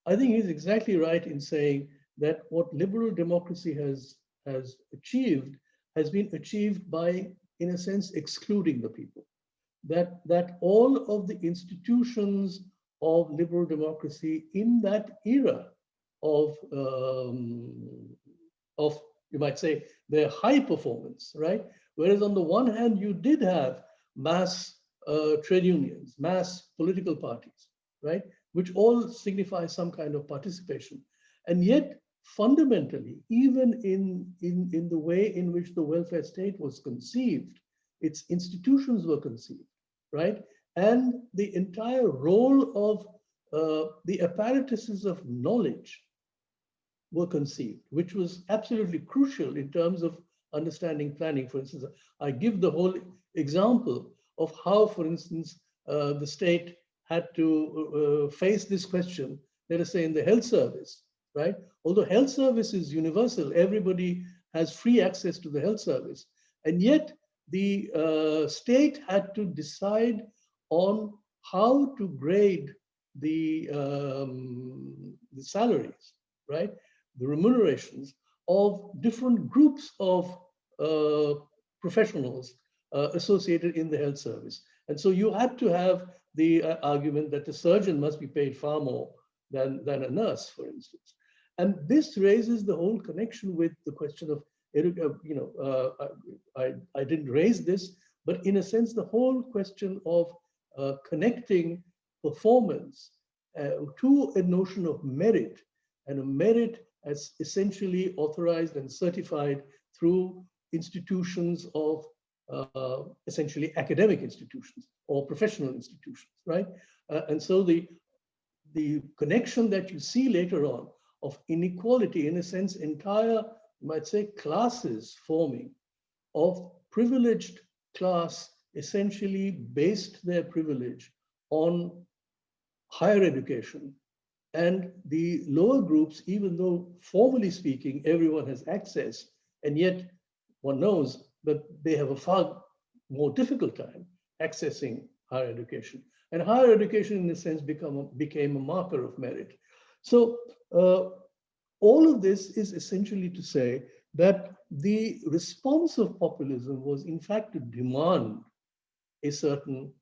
I think he's exactly right in saying that what liberal democracy has achieved has been achieved by, in a sense, excluding the people. That all of the institutions of liberal democracy in that era of you might say, their high performance, right? Whereas on the one hand, you did have mass trade unions, mass political parties, right? Which all signify some kind of participation. And yet, fundamentally, even in the way in which the welfare state was conceived, its institutions were conceived, right? And the entire role of the apparatuses of knowledge were conceived, which was absolutely crucial in terms of understanding planning. For instance, I give the whole example of how, for instance, the state had to face this question, let us say in the health service, right? Although health service is universal, everybody has free access to the health service. And yet the state had to decide on how to grade the salaries, right? The remunerations of different groups of professionals associated in the health service. And so you had to have the argument that the surgeon must be paid far more than a nurse, for instance. And this raises the whole connection with the question of, I didn't raise this, but in a sense, the whole question of connecting performance to a notion of merit, and a merit as essentially authorized and certified through institutions of essentially academic institutions or professional institutions, right? And so the connection that you see later on of inequality, in a sense, entire, you might say, classes forming of privileged class essentially based their privilege on higher education. And the lower groups, even though formally speaking, everyone has access, and yet one knows that they have a far more difficult time accessing higher education. And higher education, in a sense, became a marker of merit. So all of this is essentially to say that the response of populism was, in fact, to demand a certain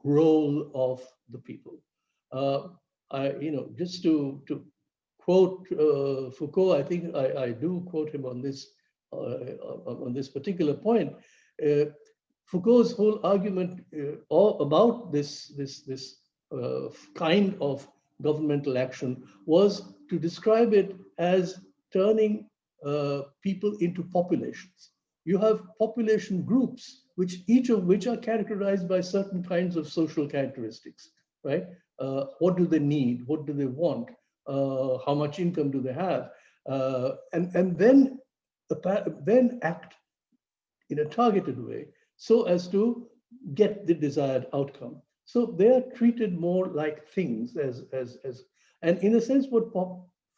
role of the people. Just to quote Foucault. I think I do quote him on this particular point. Foucault's whole argument about this kind of governmental action was to describe it as turning people into populations. You have population groups, each of which are characterized by certain kinds of social characteristics, right? What do they need? What do they want? How much income do they have? And then act in a targeted way so as to get the desired outcome. So they are treated more like things and in a sense, what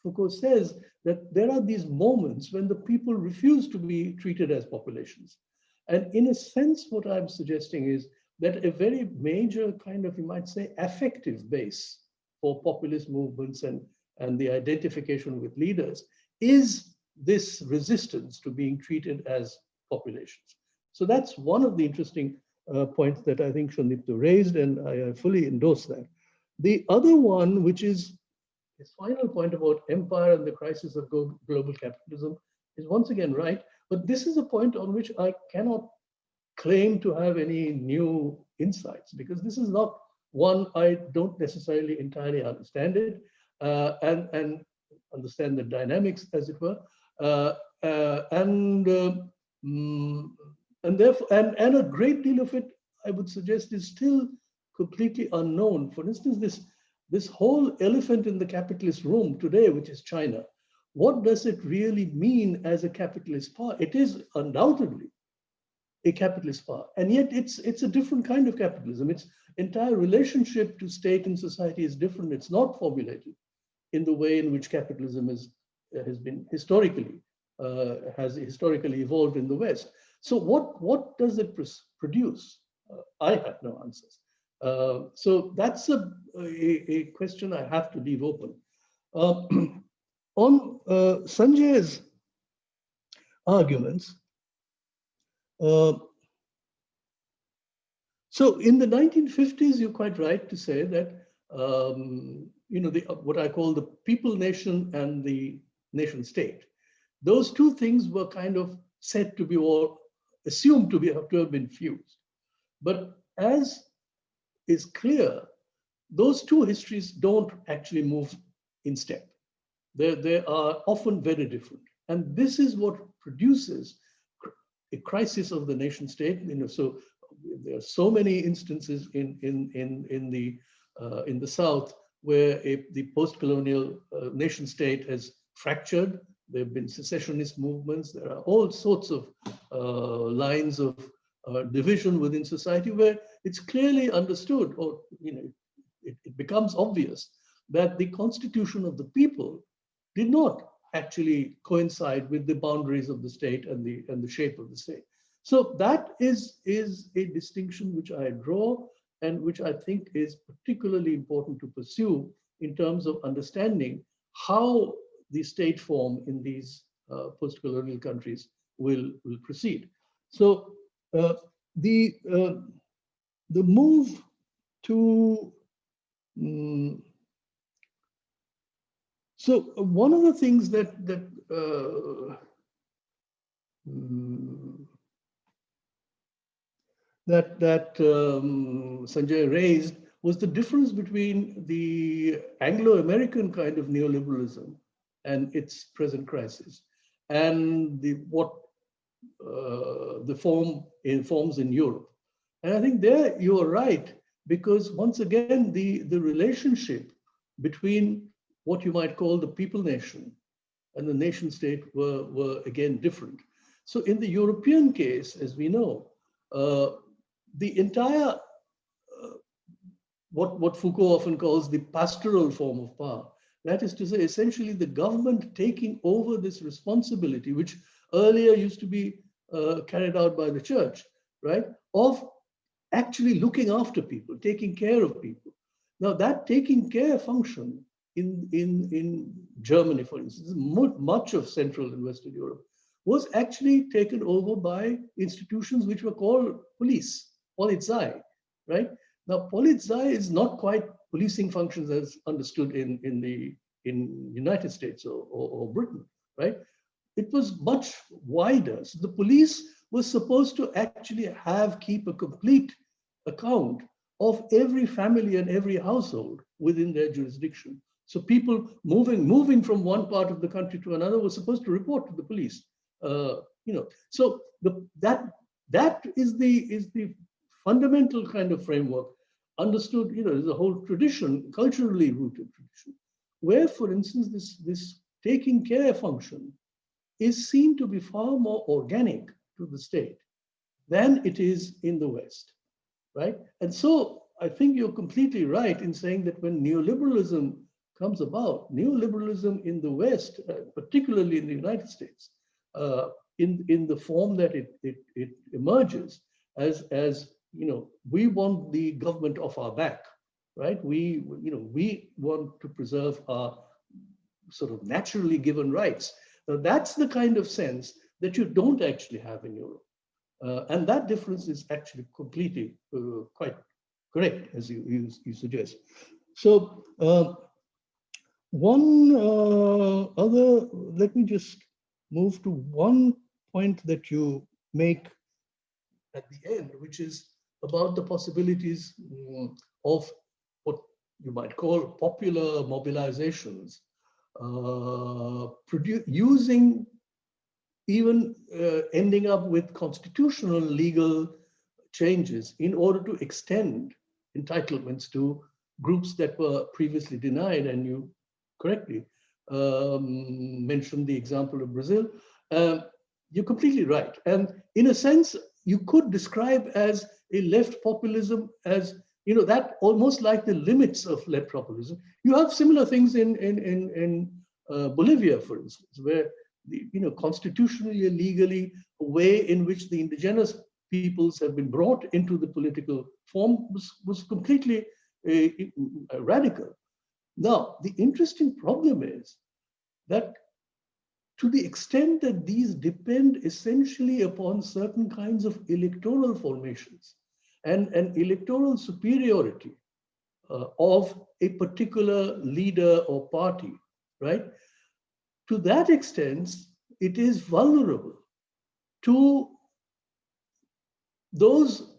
Foucault says, that there are these moments when the people refuse to be treated as populations. And in a sense, what I'm suggesting is that a very major kind of, you might say, affective base for populist movements and the identification with leaders is this resistance to being treated as populations. So that's one of the interesting points that I think Sandipto raised, and I fully endorse that. The other one, which is his final point about empire and the crisis of global capitalism, is once again right, but this is a point on which I cannot claim to have any new insights, because this is not one, I don't necessarily entirely understand it and understand the dynamics, as it were, and therefore, and a great deal of it, I would suggest, is still completely unknown. For instance, this whole elephant in the capitalist room today, which is China, what does it really mean as a capitalist power? It is undoubtedly a capitalist power, and yet it's a different kind of capitalism. Its entire relationship to state and society is different. It's not formulated in the way in which capitalism has been historically evolved in the West. So what does it produce? I have no answers. So that's a question I have to leave open. On Sanjay's arguments, so in the 1950s, you're quite right to say that what I call the people nation and the nation state, those two things were kind of said to be, or assumed to have been fused. But as is clear, those two histories don't actually move in step. They are often very different. And this is what produces a crisis of the nation state. So there are so many instances in the South where the post-colonial nation state has fractured. There have been secessionist movements. There are all sorts of lines of division within society where it's clearly understood, or it becomes obvious that the constitution of the people did not actually coincide with the boundaries of the state and the shape of the state. So that is a distinction which I draw and which I think is particularly important to pursue in terms of understanding how the state form in these post-colonial countries will proceed. So the move to so one of the things that Sanjay raised was the difference between the Anglo-American kind of neoliberalism and its present crisis, and the forms in Europe. And I think there you are right, because once again, the relationship between what you might call the people nation and the nation state were again different. So in the European case, as we know, the entire, what Foucault often calls the pastoral form of power, that is to say, essentially the government taking over this responsibility, which earlier used to be carried out by the church, right, of actually looking after people, taking care of people. Now that taking care function in Germany, for instance, much of Central and Western Europe was actually taken over by institutions which were called police, Polizei, right? Now, Polizei is not quite policing functions as understood in the in United States or Britain, right? It was much wider. So the police was supposed to actually keep a complete account of every family and every household within their jurisdiction. So people moving from one part of the country to another was supposed to report to the police. So that is the fundamental kind of framework understood. There's a whole tradition, culturally rooted tradition, where, for instance, this taking care function is seen to be far more organic to the state than it is in the West, right? And so I think you're completely right in saying that when neoliberalism comes about, neoliberalism in the West, particularly in the United States, in the form that it emerges as we want the government off our back, right? We want to preserve our sort of naturally given rights. Now, that's the kind of sense that you don't actually have in Europe. And that difference is actually completely quite correct, as you suggest. So let me just move to one point that you make at the end, which is about the possibilities of what you might call popular mobilizations, using even ending up with constitutional legal changes in order to extend entitlements to groups that were previously denied. And you correctly mentioned the example of Brazil. You're completely right. And in a sense, you could describe as a left populism as, that almost like the limits of left populism. You have similar things in Bolivia, for instance, where constitutionally and legally, a way in which the indigenous peoples have been brought into the political form was completely radical. Now, the interesting problem is that to the extent that these depend essentially upon certain kinds of electoral formations and an electoral superiority of a particular leader or party, right? To that extent, it is vulnerable to those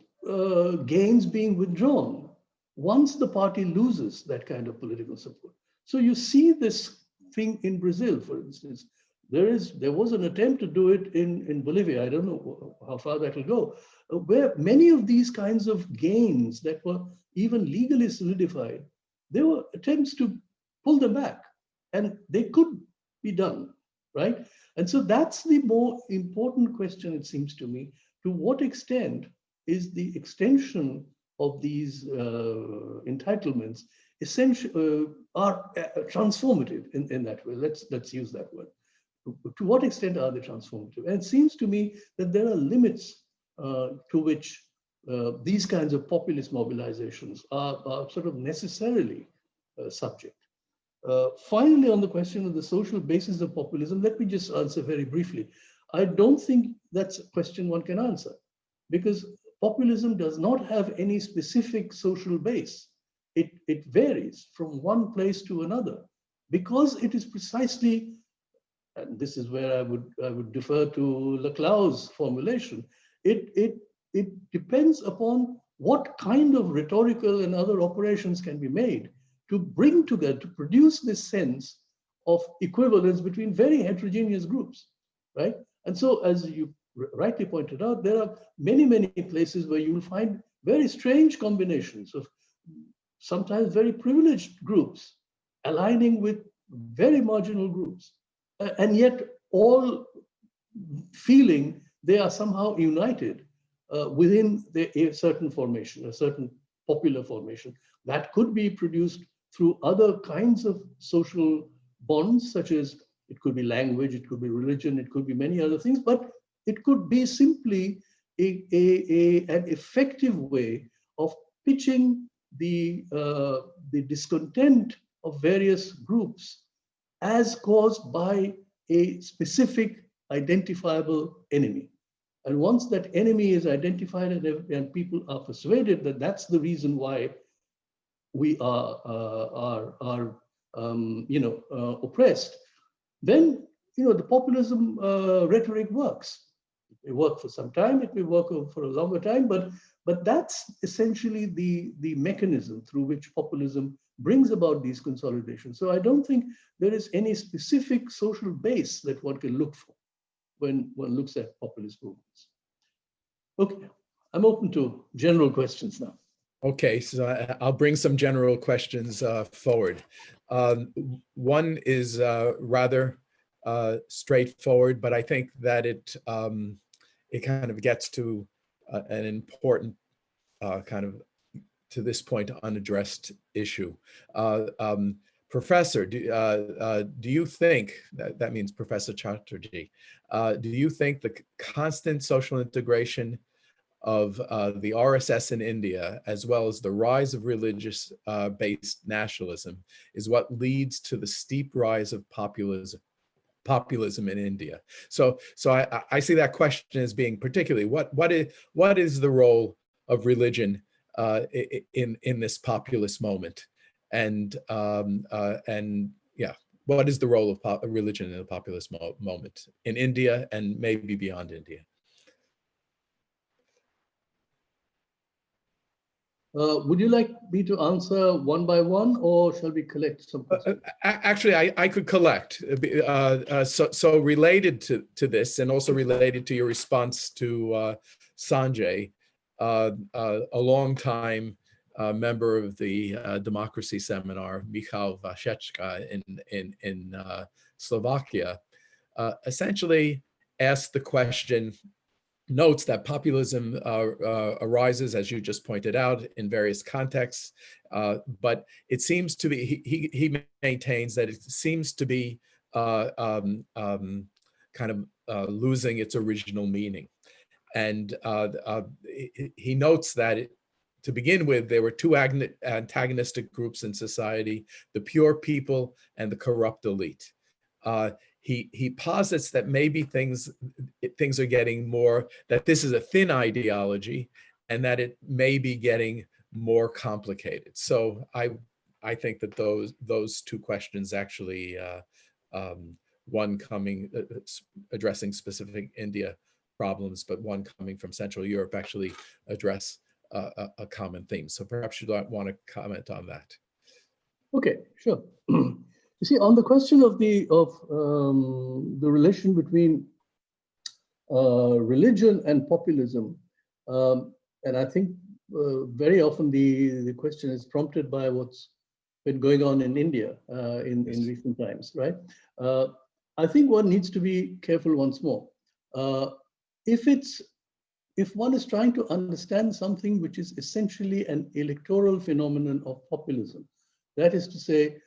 gains being withdrawn once the party loses that kind of political support. So you see this thing in Brazil, for instance. There was an attempt to do it in Bolivia. I don't know how far that will go, where many of these kinds of gains that were even legally solidified, there were attempts to pull them back, and they could be done, right? And so that's the more important question, it seems to me. To what extent is the extension of these entitlements are transformative in that way? Let's use that word. To what extent are they transformative? And it seems to me that there are limits to which these kinds of populist mobilizations are sort of necessarily subject. Finally, on the question of the social basis of populism, let me just answer very briefly. I don't think that's a question one can answer, because populism does not have any specific social base. It varies from one place to another, because it is precisely, and this is where I would defer to Laclau's formulation, it depends upon what kind of rhetorical and other operations can be made to bring together, to produce this sense of equivalence between very heterogeneous groups, right? And so, as you rightly pointed out, there are many, many places where you will find very strange combinations of sometimes very privileged groups aligning with very marginal groups, and yet all feeling they are somehow united within a certain formation, a certain popular formation that could be produced through other kinds of social bonds, such as it could be language, it could be religion, it could be many other things, but it could be simply an effective way of pitching the discontent of various groups as caused by a specific identifiable enemy. And once that enemy is identified and people are persuaded that that's the reason why we are oppressed, then the populism rhetoric works. It may work for some time, it may work for a longer time, but that's essentially the mechanism through which populism brings about these consolidations. So I don't think there is any specific social base that one can look for when one looks at populist movements. Okay, I'm open to general questions now. Okay, so I'll bring some general questions forward. One is rather straightforward, but I think that it kind of gets to an important kind of, to this point, unaddressed issue. Professor, do you think, that means Professor Chatterjee, do you think the constant social integration of the RSS in India, as well as the rise of religious-based nationalism, is what leads to the steep rise of populism in India? So I see that question as being particularly what is the role of religion in this populist moment, and yeah, what is the role of religion in the populist moment in India and maybe beyond India? Would you like me to answer one by one, or shall we collect some questions? Actually, I could collect. So related to this, and also related to your response to Sanjay, a long-time member of the democracy seminar, Michal Vashechka in Slovakia, essentially asked the question, notes that populism arises, as you just pointed out, in various contexts, but it seems to be, he maintains that it seems to be kind of losing its original meaning. And he notes that to begin with, there were two antagonistic groups in society: the pure people and the corrupt elite. He posits that maybe things are getting more, that this is a thin ideology, and that it may be getting more complicated. So I think that those two questions actually, one coming addressing specific India problems, but one coming from Central Europe, actually address a common theme. So perhaps you want to comment on that. Okay, sure. You see, on the question of the relation between religion and populism, and I think very often the question is prompted by what's been going on in India in recent times, right? I think one needs to be careful once more. If one is trying to understand something which is essentially an electoral phenomenon of populism, that is to say,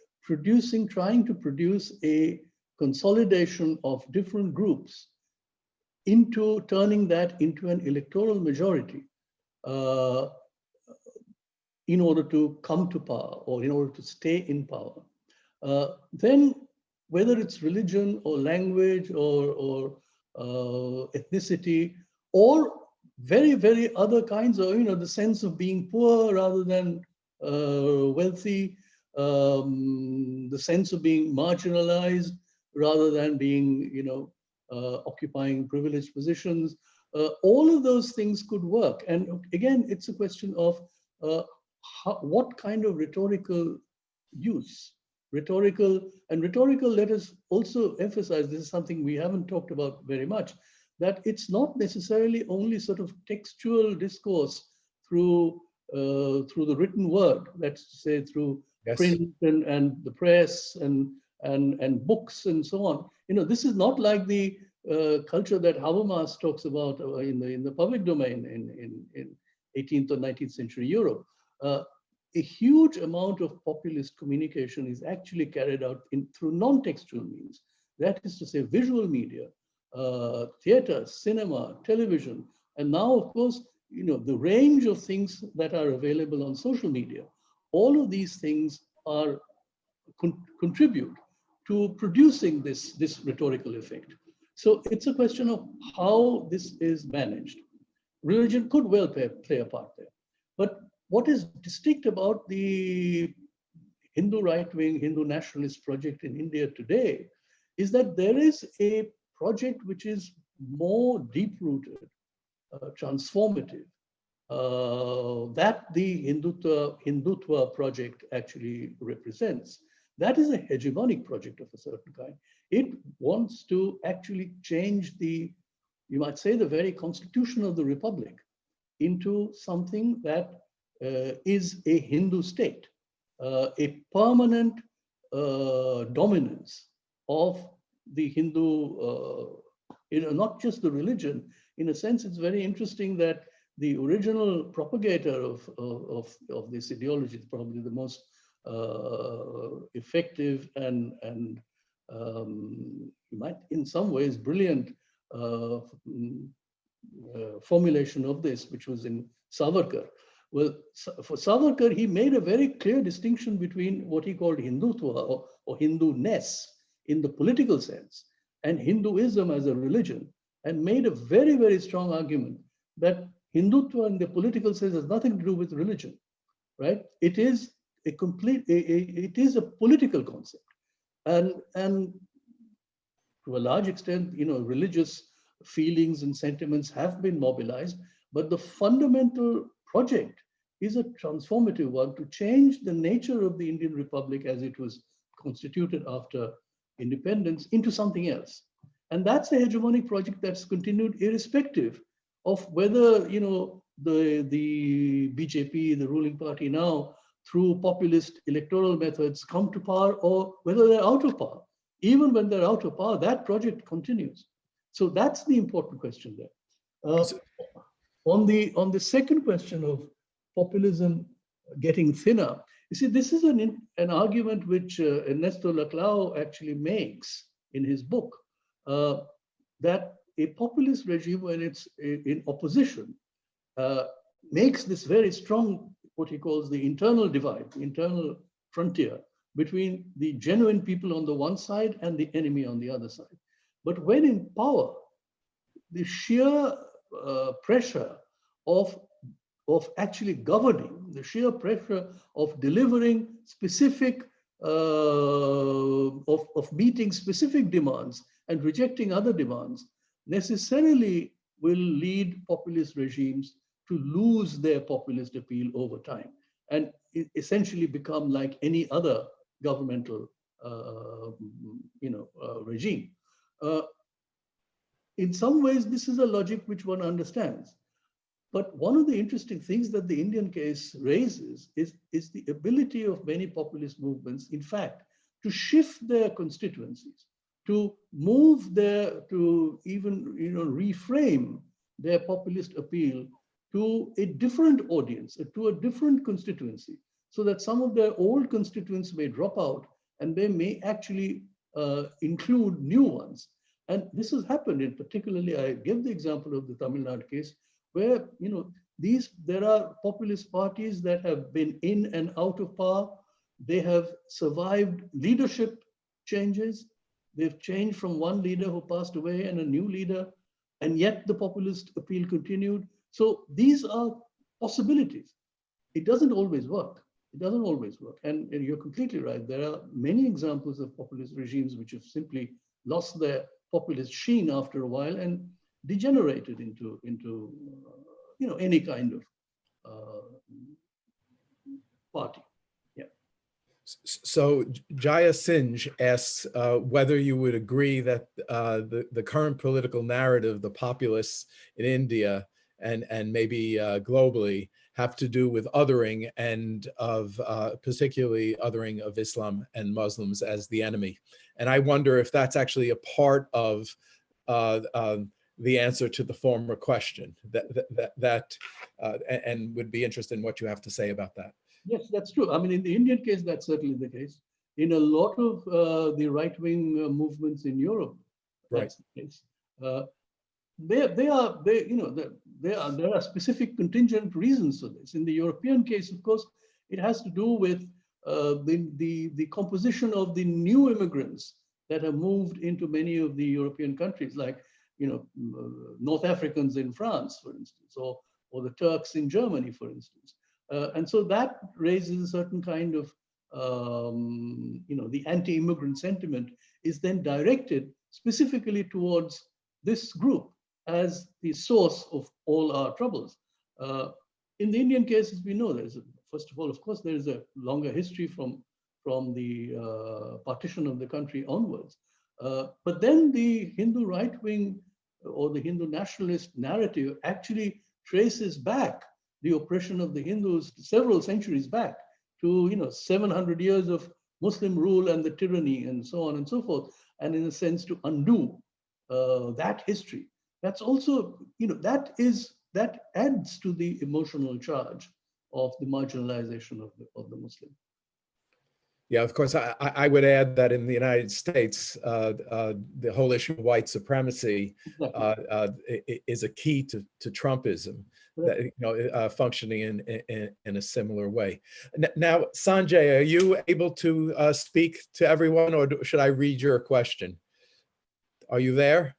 trying to produce a consolidation of different groups turning that into an electoral majority in order to come to power or in order to stay in power, then whether it's religion or language or ethnicity or very, very other kinds of, the sense of being poor rather than wealthy, the sense of being marginalized rather than being, occupying privileged positions. All of those things could work. And again, it's a question of what kind of rhetorical use. Rhetorical, let us also emphasize, this is something we haven't talked about very much, that it's not necessarily only sort of textual discourse through the written word, that's to say through print and the press and books and so on. This is not like the culture that Habermas talks about in the public domain in 18th or 19th century Europe. A huge amount of populist communication is actually carried out through non-textual means. That is to say, visual media, theater, cinema, television, and now, of course, the range of things that are available on social media. All of these things are contribute to producing this rhetorical effect. So it's a question of how this is managed. Religion could well play a part there. But what is distinct about the Hindu right-wing, Hindu nationalist project in India today is that there is a project which is more deep-rooted, transformative, that the Hindutva project actually represents. That is a hegemonic project of a certain kind. It wants to actually change the, you might say, the very constitution of the republic into something that is a Hindu state, a permanent dominance of the Hindu, not just the religion. In a sense, it's very interesting that the original propagator of this ideology is probably the most effective and might, in some ways, brilliant formulation of this, which was in Savarkar. Well, for Savarkar, he made a very clear distinction between what he called Hindutva or Hindu-ness in the political sense and Hinduism as a religion, and made a very, very strong argument that Hindutva in the political sense has nothing to do with religion, right? It is a complete, it is a political concept. And to a large extent, religious feelings and sentiments have been mobilized, but the fundamental project is a transformative one to change the nature of the Indian Republic as it was constituted after independence into something else. And that's a hegemonic project that's continued irrespective of whether, the BJP, the ruling party now, through populist electoral methods come to power or whether they're out of power. Even when they're out of power, that project continues. So that's the important question there. On the second question of populism getting thinner, you see, this is an argument which Ernesto Laclau actually makes in his book, that a populist regime, when it's in opposition, makes this very strong, what he calls the internal divide, the internal frontier between the genuine people on the one side and the enemy on the other side. But when in power, the sheer pressure of actually governing, the sheer pressure of delivering specific, of meeting specific demands and rejecting other demands, necessarily will lead populist regimes to lose their populist appeal over time and essentially become like any other governmental regime. In some ways, this is a logic which one understands. But one of the interesting things that the Indian case raises is the ability of many populist movements, in fact, to shift their constituencies, to move to even reframe their populist appeal to a different audience, to a different constituency, so that some of their old constituents may drop out and they may actually include new ones. And this has happened in particularly, I give the example of the Tamil Nadu case, where there are populist parties that have been in and out of power. They have survived leadership changes. They've changed from one leader who passed away and a new leader, and yet the populist appeal continued. So these are possibilities. It doesn't always work. It doesn't always work. And you're completely right. There are many examples of populist regimes which have simply lost their populist sheen after a while and degenerated into any kind of party. Yeah. So Jaya Sinj asks whether you would agree that the current political narrative, the populists in India and maybe globally, have to do with othering and of particularly othering of Islam and Muslims as the enemy. And I wonder if that's actually a part of the answer to the former question, and would be interested in what you have to say about that. Yes, that's true. I mean, in the Indian case, that's certainly the case. In a lot of the right-wing movements in Europe, that's the case. There are specific contingent reasons for this. In the European case, of course, it has to do with the composition of the new immigrants that have moved into many of the European countries, like North Africans in France, for instance, or the Turks in Germany, for instance. And so that raises a certain kind of the anti-immigrant sentiment is then directed specifically towards this group as the source of all our troubles. In the Indian case, as we know, first of all, of course, there is a longer history from the partition of the country onwards. But then the Hindu right-wing or the Hindu nationalist narrative actually traces back the oppression of the Hindus several centuries back to 700 years of Muslim rule and the tyranny and so on and so forth, and in a sense to undo that history. That's also, that adds to the emotional charge of the marginalization of the Muslim. Yeah, of course, I would add that in the United States, the whole issue of white supremacy is a key to Trumpism, that, functioning in a similar way. Now, Sanjay, are you able to speak to everyone, or should I read your question? Are you there?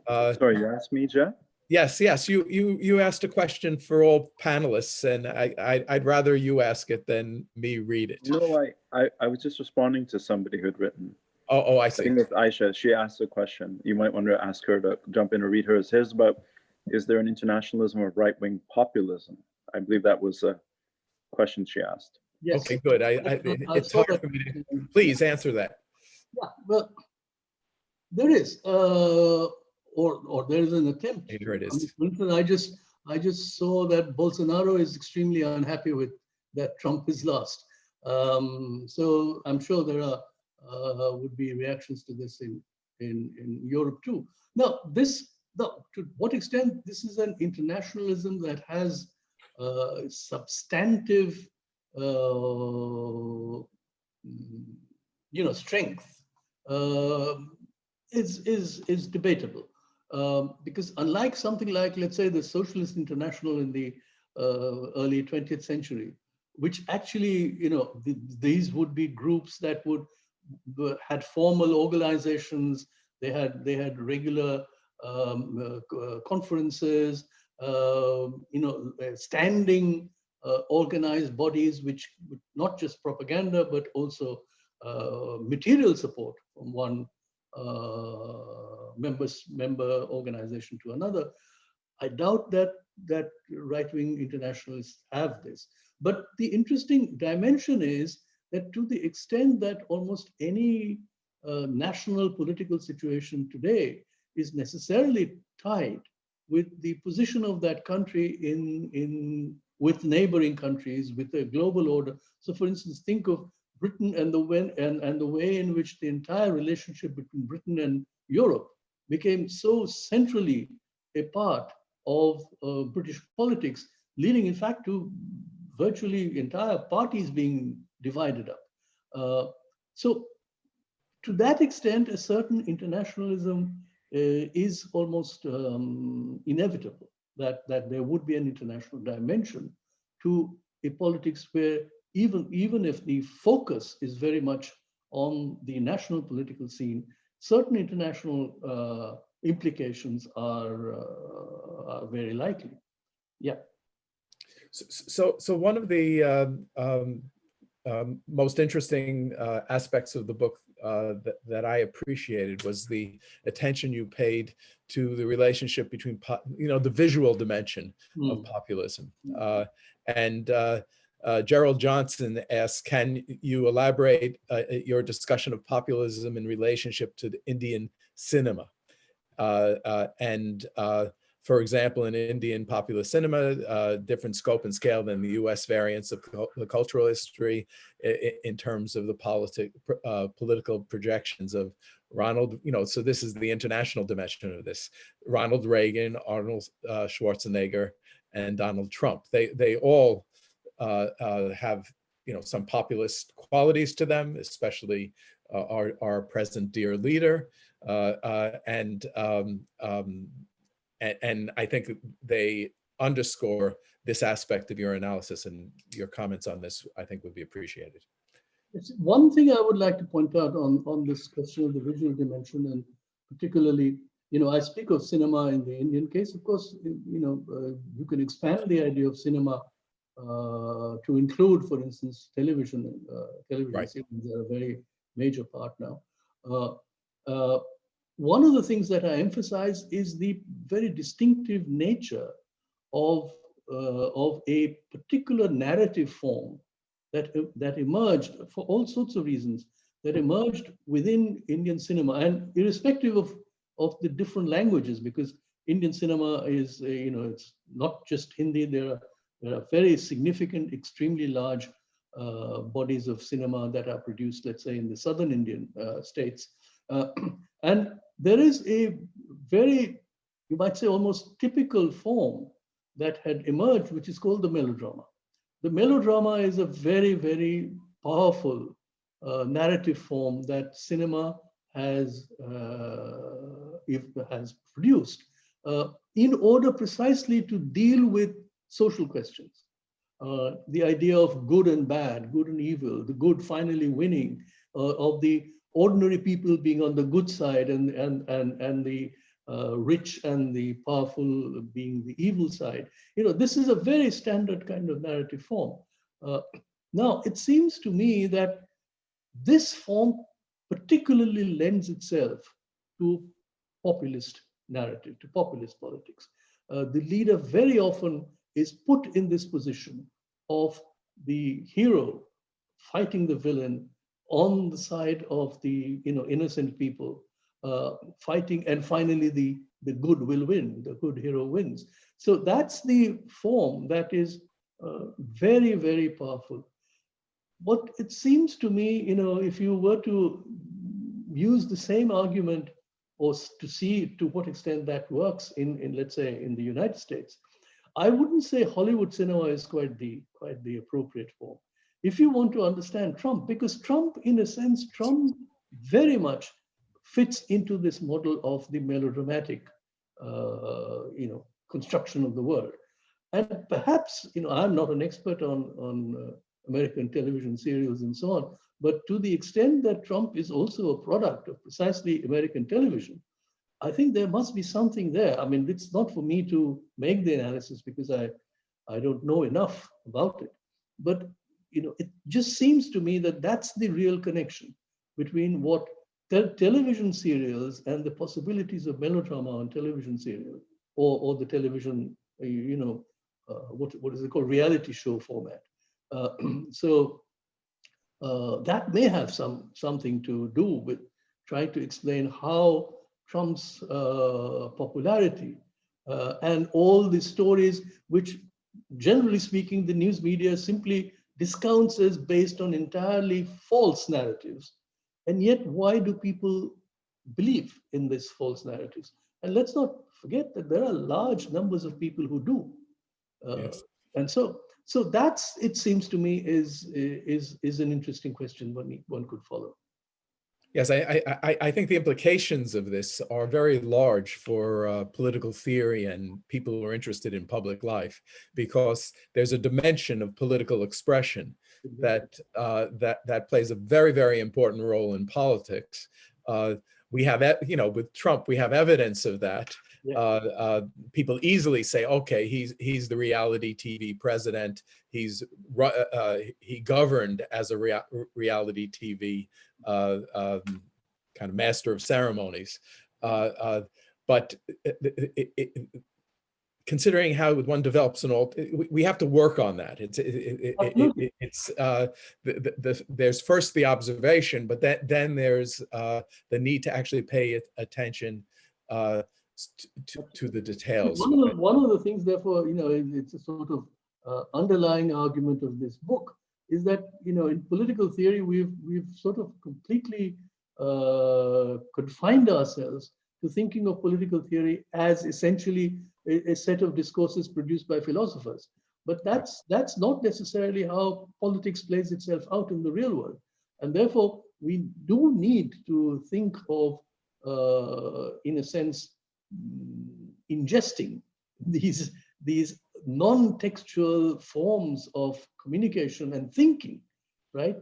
Sorry, you asked me, Jeff? Yes. You asked a question for all panelists, and I'd rather you ask it than me read it. No, I was just responding to somebody who had written. Oh, I see. I think it's Aisha. She asked a question. You might want to ask her to jump in or read hers. Here's about, is there an internationalism of right-wing populism? I believe that was a question she asked. Yes. Okay, good. It's hard for me to, please answer that. Yeah, well, there is, or there is an attempt. Here it is. I just saw that Bolsonaro is extremely unhappy with that Trump is lost. So I'm sure there are would be reactions to this in Europe too. Now, to what extent this is an internationalism that has substantive, strength is debatable. Because unlike something like, let's say, the Socialist International in the early 20th century, which actually, these would be groups that had formal organizations. They had regular conferences, standing organized bodies, which not just propaganda but also material support from one member organization to another. I doubt that right-wing internationalists have this. But the interesting dimension is that to the extent that almost any national political situation today is necessarily tied with the position of that country with neighboring countries, with a global order. So, for instance, think of Britain and the way in which the entire relationship between Britain and Europe became so centrally a part of British politics, leading in fact to virtually entire parties being divided up. So to that extent, a certain internationalism is almost inevitable, that there would be an international dimension to a politics where even if the focus is very much on the national political scene, certain international implications are very likely. Yeah. So one of the most interesting aspects of the book that I appreciated was the attention you paid to the relationship between, the visual dimension of populism. And Gerald Johnson asks, can you elaborate your discussion of populism in relationship to the Indian cinema? For example, in Indian populist cinema, different scope and scale than the US variants of the cultural history in terms of the political projections of Ronald, so this is the international dimension of this. Ronald Reagan, Arnold Schwarzenegger, and Donald Trump. They all have, some populist qualities to them, especially our present dear leader. And I think they underscore this aspect of your analysis, and your comments on this, I think, would be appreciated. It's one thing I would like to point out on this question of the visual dimension, and particularly, I speak of cinema in the Indian case. Of course, you can expand the idea of cinema to include, for instance, television. Television Right. series are a very major part now. One of the things that I emphasize is the very distinctive nature of a particular narrative form that emerged for all sorts of reasons, that emerged within Indian cinema, and irrespective of the different languages, because Indian cinema is, it's not just Hindi. There are very significant, extremely large bodies of cinema that are produced, let's say, in the southern Indian states. And there is a very, you might say, almost typical form that had emerged, which is called the melodrama. The melodrama is a very, very powerful narrative form that cinema has produced in order precisely to deal with social questions. The idea of good and bad, good and evil, the good finally winning, of the ordinary people being on the good side and the rich and the powerful being the evil side. This is a very standard kind of narrative form. Now, it seems to me that this form particularly lends itself to populist narrative, to populist politics. The leader very often is put in this position of the hero fighting the villain on the side of the innocent people, fighting, and finally the good will win, the good hero wins. So that's the form that is very, very powerful. What it seems to me, if you were to use the same argument or to see to what extent that works in let's say, in the United States, I wouldn't say Hollywood cinema is quite the appropriate form. If you want to understand Trump, because Trump, in a sense, Trump very much fits into this model of the melodramatic, construction of the world. And perhaps, I'm not an expert on American television serials and so on, but to the extent that Trump is also a product of precisely American television, I think there must be something there. I mean, it's not for me to make the analysis because I don't know enough about it. But it just seems to me that that's the real connection between what television serials and the possibilities of melodrama on television serial or the television, what is it called, reality show format. So that may have something to do with trying to explain how Trump's popularity and all the stories, which generally speaking, the news media simply discounts as based on entirely false narratives. And yet, why do people believe in these false narratives? And let's not forget that there are large numbers of people who do. Yes. And so that's, it seems to me, is an interesting question one could follow. Yes, I think the implications of this are very large for political theory and people who are interested in public life, because there's a dimension of political expression that plays a very, very important role in politics. We have, with Trump, we have evidence of that. Yeah. People easily say, okay, he's the reality TV president. He governed as a reality TV kind of master of ceremonies. But considering how one develops an alt, we have to work on that. There's first the observation, but then there's the need to actually pay attention to the details. One of the things, therefore, it's a sort of underlying argument of this book is that, in political theory, we've sort of completely confined ourselves to thinking of political theory as essentially a set of discourses produced by philosophers. But that's not necessarily how politics plays itself out in the real world. And therefore, we do need to think of, in a sense, ingesting these non-textual forms of communication and thinking, right?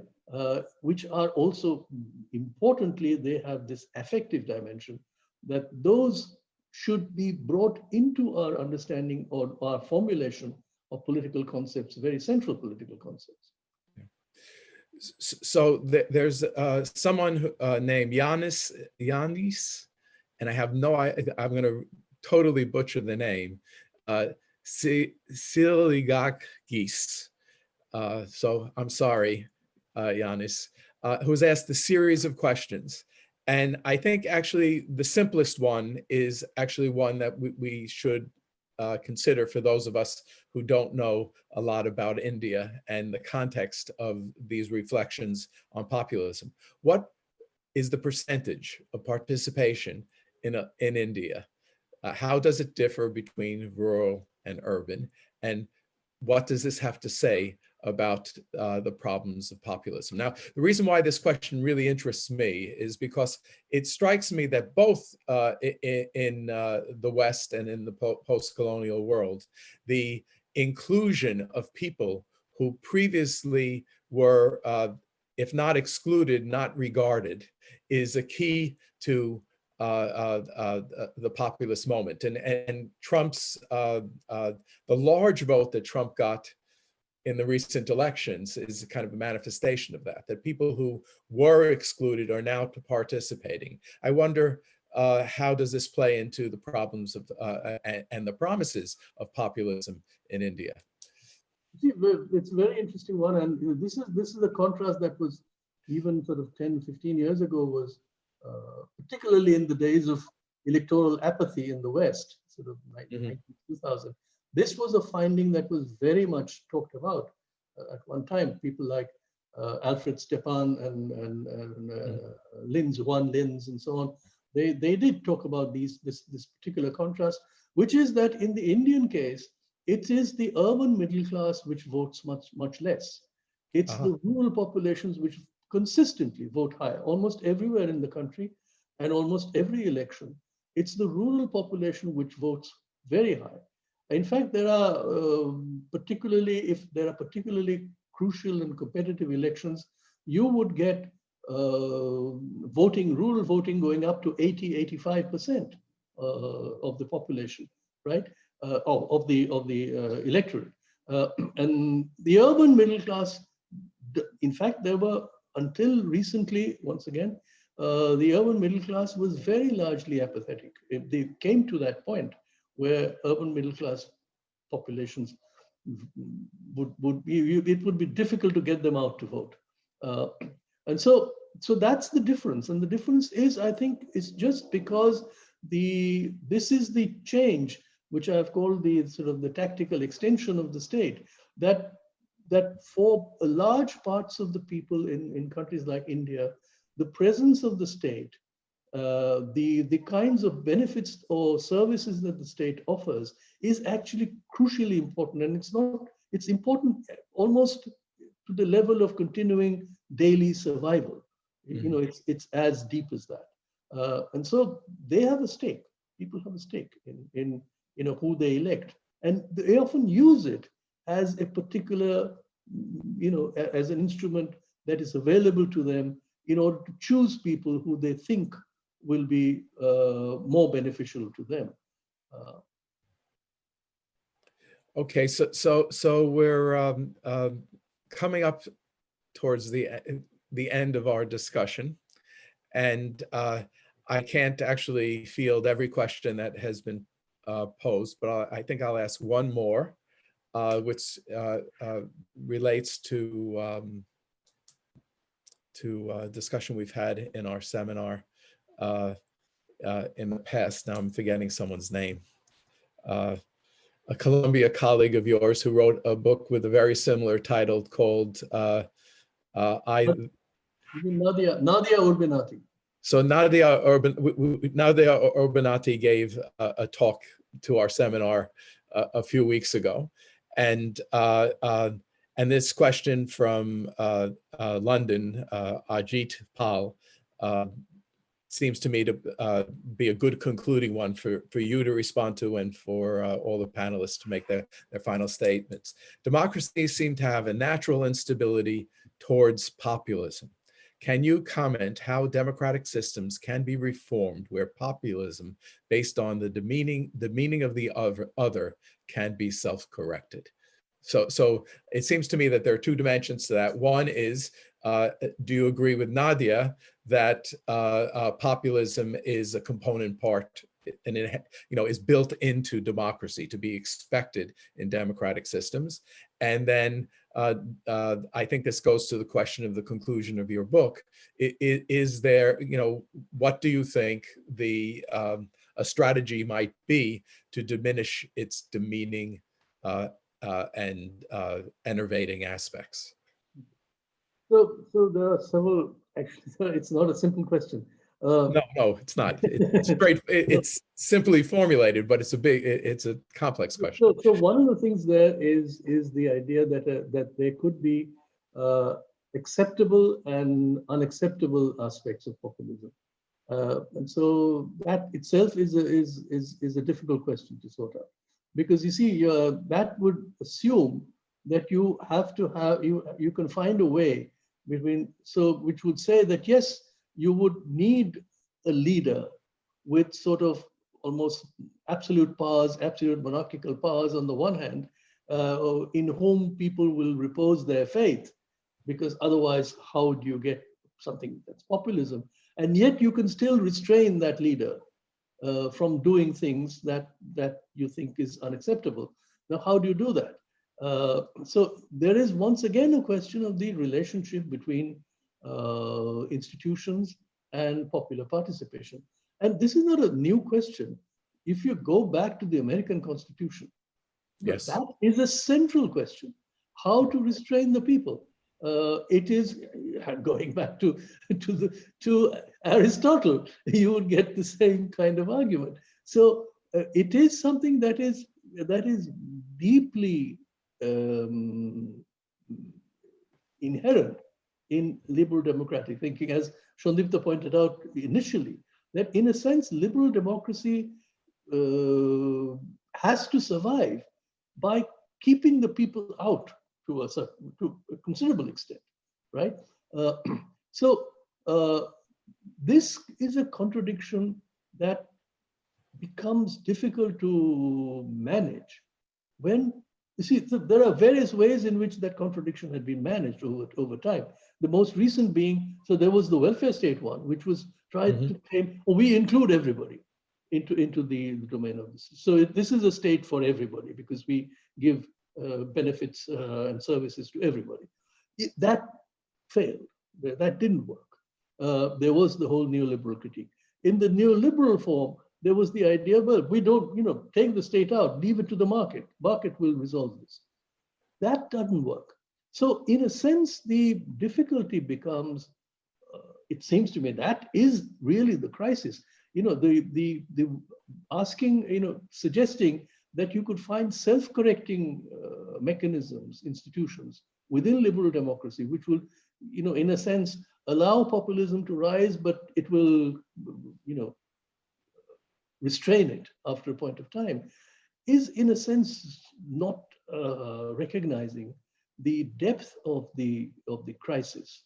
Which are also, importantly, they have this affective dimension, that those should be brought into our understanding or our formulation of political concepts, very central political concepts. So there's someone named Yanis, and I have no idea, I'm going to totally butcher the name, Siligakis. So I'm sorry, Yanis, who's asked a series of questions. And I think actually the simplest one is actually one that we should consider for those of us who don't know a lot about India and the context of these reflections on populism. What is the percentage of participation in India? How does it differ between rural and urban? And what does this have to say about the problems of populism? Now, the reason why this question really interests me is because it strikes me that both in the West and in the post-colonial world, the inclusion of people who previously were, if not excluded, not regarded, is a key to the populist moment. And Trump's, the large vote that Trump got in the recent elections is kind of a manifestation of that people who were excluded are now participating. I wonder, how does this play into the problems of and the promises of populism in India? See, it's a very interesting one, and this is a contrast that was even sort of 10, 15 years ago was particularly in the days of electoral apathy in the West, sort of 2000. This was a finding that was very much talked about at one time. People like Alfred Stepan and Juan Linz and so on, they did talk about this particular contrast, which is that in the Indian case, it is the urban middle class which votes much less. It's the rural populations which consistently vote higher, almost everywhere in the country and almost every election. It's the rural population which votes very high. In fact, there are particularly crucial and competitive elections, you would get rural voting going up to 85% of the population, right? Of the electorate. And the urban middle class, in fact, there were, until recently, once again, the urban middle class was very largely apathetic. They came to that point where urban middle class populations it would be difficult to get them out to vote. And so that's the difference. And the difference is, I think, it's just because this is the change, which I've called the sort of the tactical extension of the state, that for large parts of the people in countries like India, the presence of the state, the kinds of benefits or services that the state offers is actually crucially important. And it's important almost to the level of continuing daily survival. You know, it's as deep as that. And so they have a stake. People have a stake in who they elect. And they often use it as a particular, as an instrument that is available to them in order to choose people who they think will be more beneficial to them. Okay, so we're coming up towards the end of our discussion, and I can't actually field every question that has been posed, but I think I'll ask one more, which relates to a discussion we've had in our seminar in the past. Now I'm forgetting someone's name. A Columbia colleague of yours who wrote a book with a very similar title called Nadia Urbinati. So Nadia Urbinati gave a talk to our seminar a few weeks ago, and this question from London, Ajit Pal, seems to me to be a good concluding one for you to respond to and for all the panelists to make their final statements. Democracies seem to have a natural instability towards populism. Can you comment how democratic systems can be reformed where populism based on the meaning of the other can be self-corrected? So it seems to me that there are two dimensions to that. One is, do you agree with Nadia that populism is a component part and it, is built into democracy, to be expected in democratic systems? And then I think this goes to the question of the conclusion of your book. Is there, what do you think a strategy might be to diminish its demeaning and enervating aspects? So there are several, actually, it's not a simple question. No, it's not. It's great. It's simply formulated, but it's a complex question. So one of the things there is the idea that there could be acceptable and unacceptable aspects of populism, and so that itself is a difficult question to sort out, because you see, that would assume that you have to have you can find a way between, which would say that yes, you would need a leader with sort of almost absolute powers, absolute monarchical powers on the one hand, in whom people will repose their faith, because otherwise, how do you get something that's populism? And yet you can still restrain that leader from doing things that you think is unacceptable. Now, how do you do that? So there is once again a question of the relationship between institutions and popular participation. And this is not a new question. If you go back to the American Constitution, yes, that is a central question: how to restrain the people. It is going back to Aristotle. You would get the same kind of argument. So it is something that is deeply inherent in liberal democratic thinking, as Sandipto pointed out initially, that in a sense, liberal democracy has to survive by keeping the people out to a considerable extent, right? This is a contradiction that becomes difficult to manage when, you see, there are various ways in which that contradiction had been managed over time. The most recent being, so there was the welfare state one, which was tried to claim, we include everybody into the domain of this. So this is a state for everybody because we give benefits and services to everybody. That failed. That didn't work. There was the whole neoliberal critique. In the neoliberal form, there was the idea, well, we don't, take the state out, leave it to the market. Market will resolve this. That doesn't work. So in a sense, the difficulty becomes, it seems to me, that is really the crisis. The asking, suggesting that you could find self-correcting mechanisms, institutions within liberal democracy, which will, in a sense, allow populism to rise, but it will, restrain it after a point of time, is in a sense not recognizing the depth of the crisis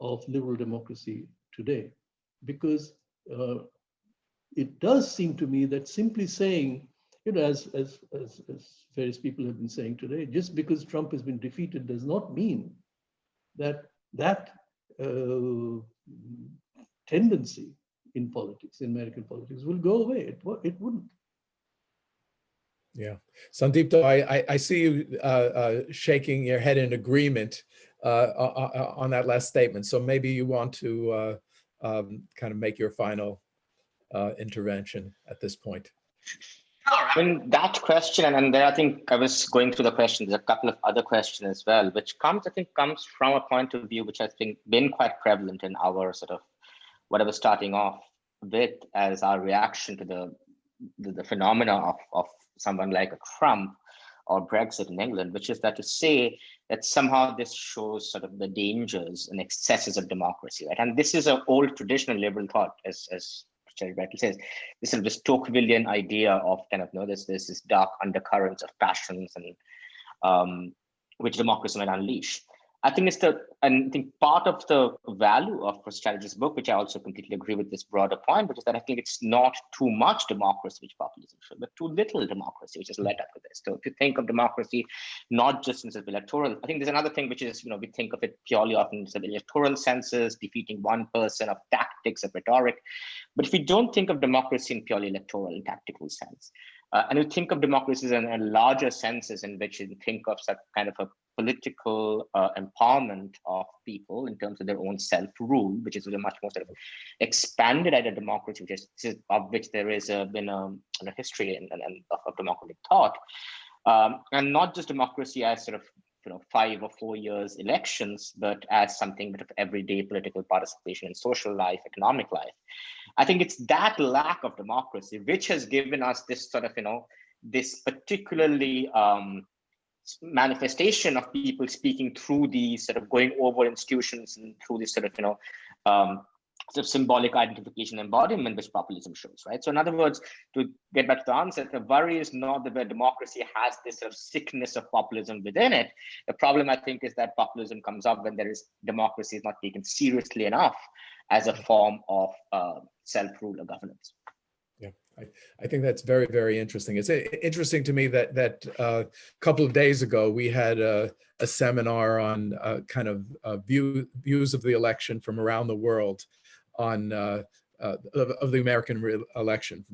of liberal democracy today, because it does seem to me that simply saying, as various people have been saying today, just because Trump has been defeated does not mean that tendency in politics, in American politics, will go away. It wouldn't. Yeah, Sandipto, I see you shaking your head in agreement on that last statement. So maybe you want to kind of make your final intervention at this point. In that question, and there I think I was going through the question, there's a couple of other questions as well, which comes from a point of view which has been quite prevalent in our sort of whatever starting off with as our reaction to the phenomena of someone like a Trump or Brexit in England, which is that to say that somehow this shows sort of the dangers and excesses of democracy, right? And this is an old traditional liberal thought, as Richard rightly says. This is this Tocquevillian idea of kind of, there's this dark undercurrents of passions and which democracy might unleash. I think I think part of the value of Partha Chatterjee's book, which I also completely agree with this broader point, which is that I think it's not too much democracy, which populism should, but too little democracy, which has led up to this. So if you think of democracy, not just in sort of electoral, I think there's another thing, which is, we think of it purely often in sort of electoral senses, defeating one person, of tactics, of rhetoric. But if we don't think of democracy in purely electoral and tactical sense, and you think of democracies in larger senses in which you think of such kind of a political empowerment of people in terms of their own self-rule, which is a much more sort of expanded idea of democracy, of which there is been a history of democratic thought, and not just democracy as sort of 5 or 4 years elections, but as something of everyday political participation in social life, economic life. I think it's that lack of democracy which has given us this sort of this particularly manifestation of people speaking through these sort of going over institutions and through this sort of symbolic identification embodiment which populism shows, right? So in other words, to get back to the answer, the worry is not that democracy has this sort of sickness of populism within it. The problem, I think, is that populism comes up when democracy is not taken seriously enough as a form of self-rule or governance. Yeah, I think that's very, very interesting. It's interesting to me that a couple of days ago, we had a seminar on kind of views of the election from around the world on of the American election,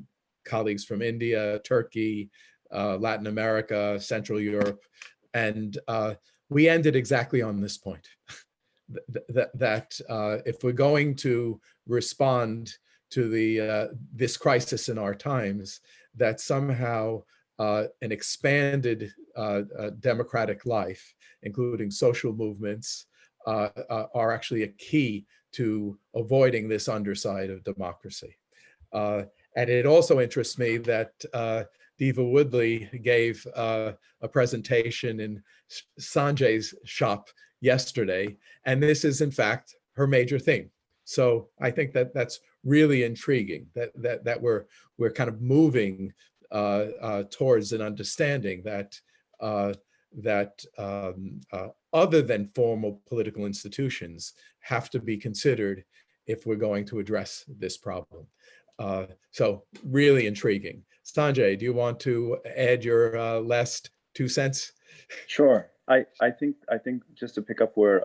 colleagues from India, Turkey, Latin America, Central Europe, and we ended exactly on this point, that if we're going to respond to this crisis in our times, that somehow an expanded democratic life, including social movements, are actually a key to avoiding this underside of democracy. And it also interests me that Diva Woodley gave a presentation in Sanjay's shop yesterday, and this is in fact her major theme. So I think that's really intriguing, that we're kind of moving towards an understanding that other than formal political institutions have to be considered if we're going to address this problem. So really intriguing. Sanjay, do you want to add your last 2 cents? Sure. I think just to pick up where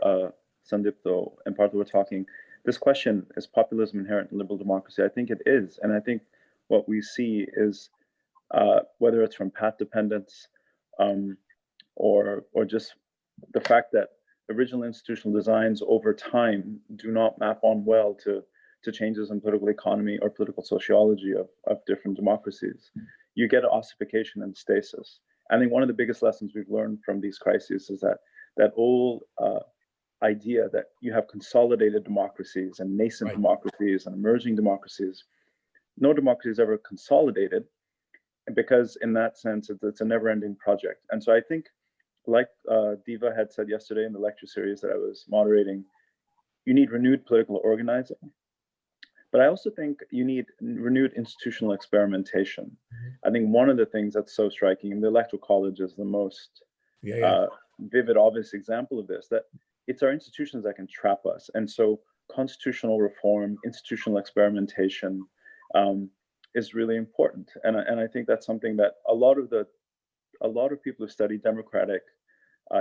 Sandipto and Partha were talking, this question, is populism inherent in liberal democracy? I think it is. And I think what we see is whether it's from path dependence or just the fact that original institutional designs over time do not map on well to changes in political economy or political sociology of different democracies. You get ossification and stasis. I think one of the biggest lessons we've learned from these crises is that old idea that you have consolidated democracies and nascent democracies and emerging democracies. No democracy is ever consolidated, because in that sense, it's a never-ending project. And so I think, like Diva had said yesterday in the lecture series that I was moderating, you need renewed political organizing. But I also think you need renewed institutional experimentation. I think one of the things that's so striking, and the Electoral College is the most vivid, obvious example of this, that it's our institutions that can trap us. And so constitutional reform, institutional experimentation is really important. And I think that's something that a lot of people who study democratic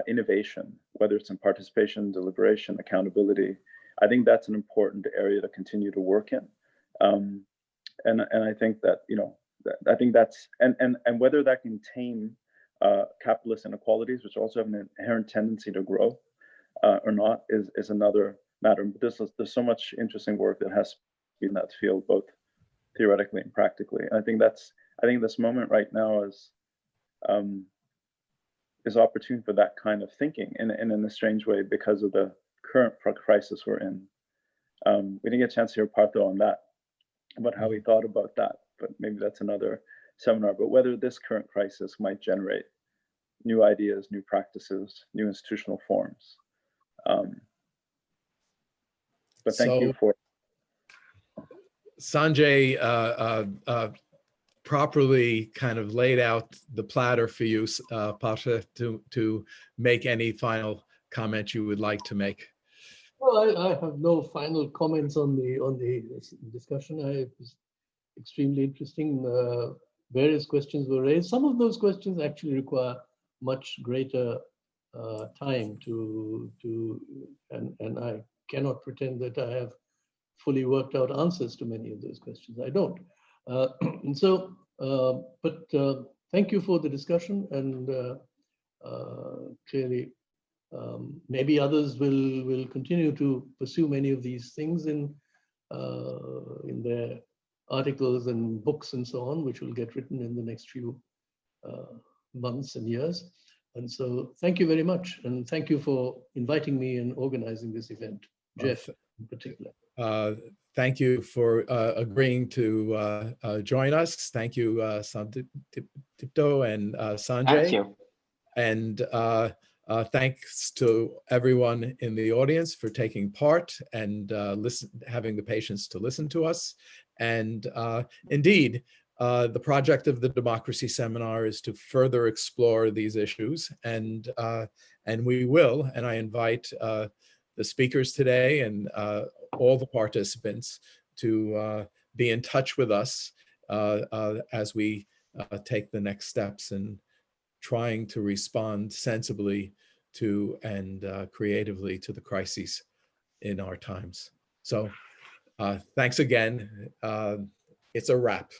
innovation, whether it's in participation, deliberation, accountability, I think that's an important area to continue to work in. And I think that, I think that's, and whether that can tame capitalist inequalities, which also have an inherent tendency to grow or not, is another matter. But there's so much interesting work that has to be in that field, both theoretically and practically. And I think this moment right now is opportune for that kind of thinking, and in a strange way, because of the current crisis we're in. We didn't get a chance to hear Partha on that, about how he thought about that, but maybe that's another seminar. But whether this current crisis might generate new ideas, new practices, new institutional forms. But thank you for Sanjay properly kind of laid out the platter for you, Partha, to make any final comment you would like to make? Well, I have no final comments on the discussion. It was extremely interesting. Various questions were raised. Some of those questions actually require much greater time and I cannot pretend that I have fully worked out answers to many of those questions. I don't. And so, but thank you for the discussion, and clearly maybe others will continue to pursue many of these things in their articles and books and so on, which will get written in the next few months and years. And so thank you very much. And thank you for inviting me and organizing this event, Jeff in particular. Thank you for agreeing to join us. Thank you, Sandipto and Sanjay. Thank you. And thanks to everyone in the audience for taking part and having the patience to listen to us. And indeed, the project of the Democracy Seminar is to further explore these issues, and we will. And I invite the speakers today and all the participants to be in touch with us as we take the next steps in trying to respond sensibly to and creatively to the crises in our times. So thanks again. It's a wrap.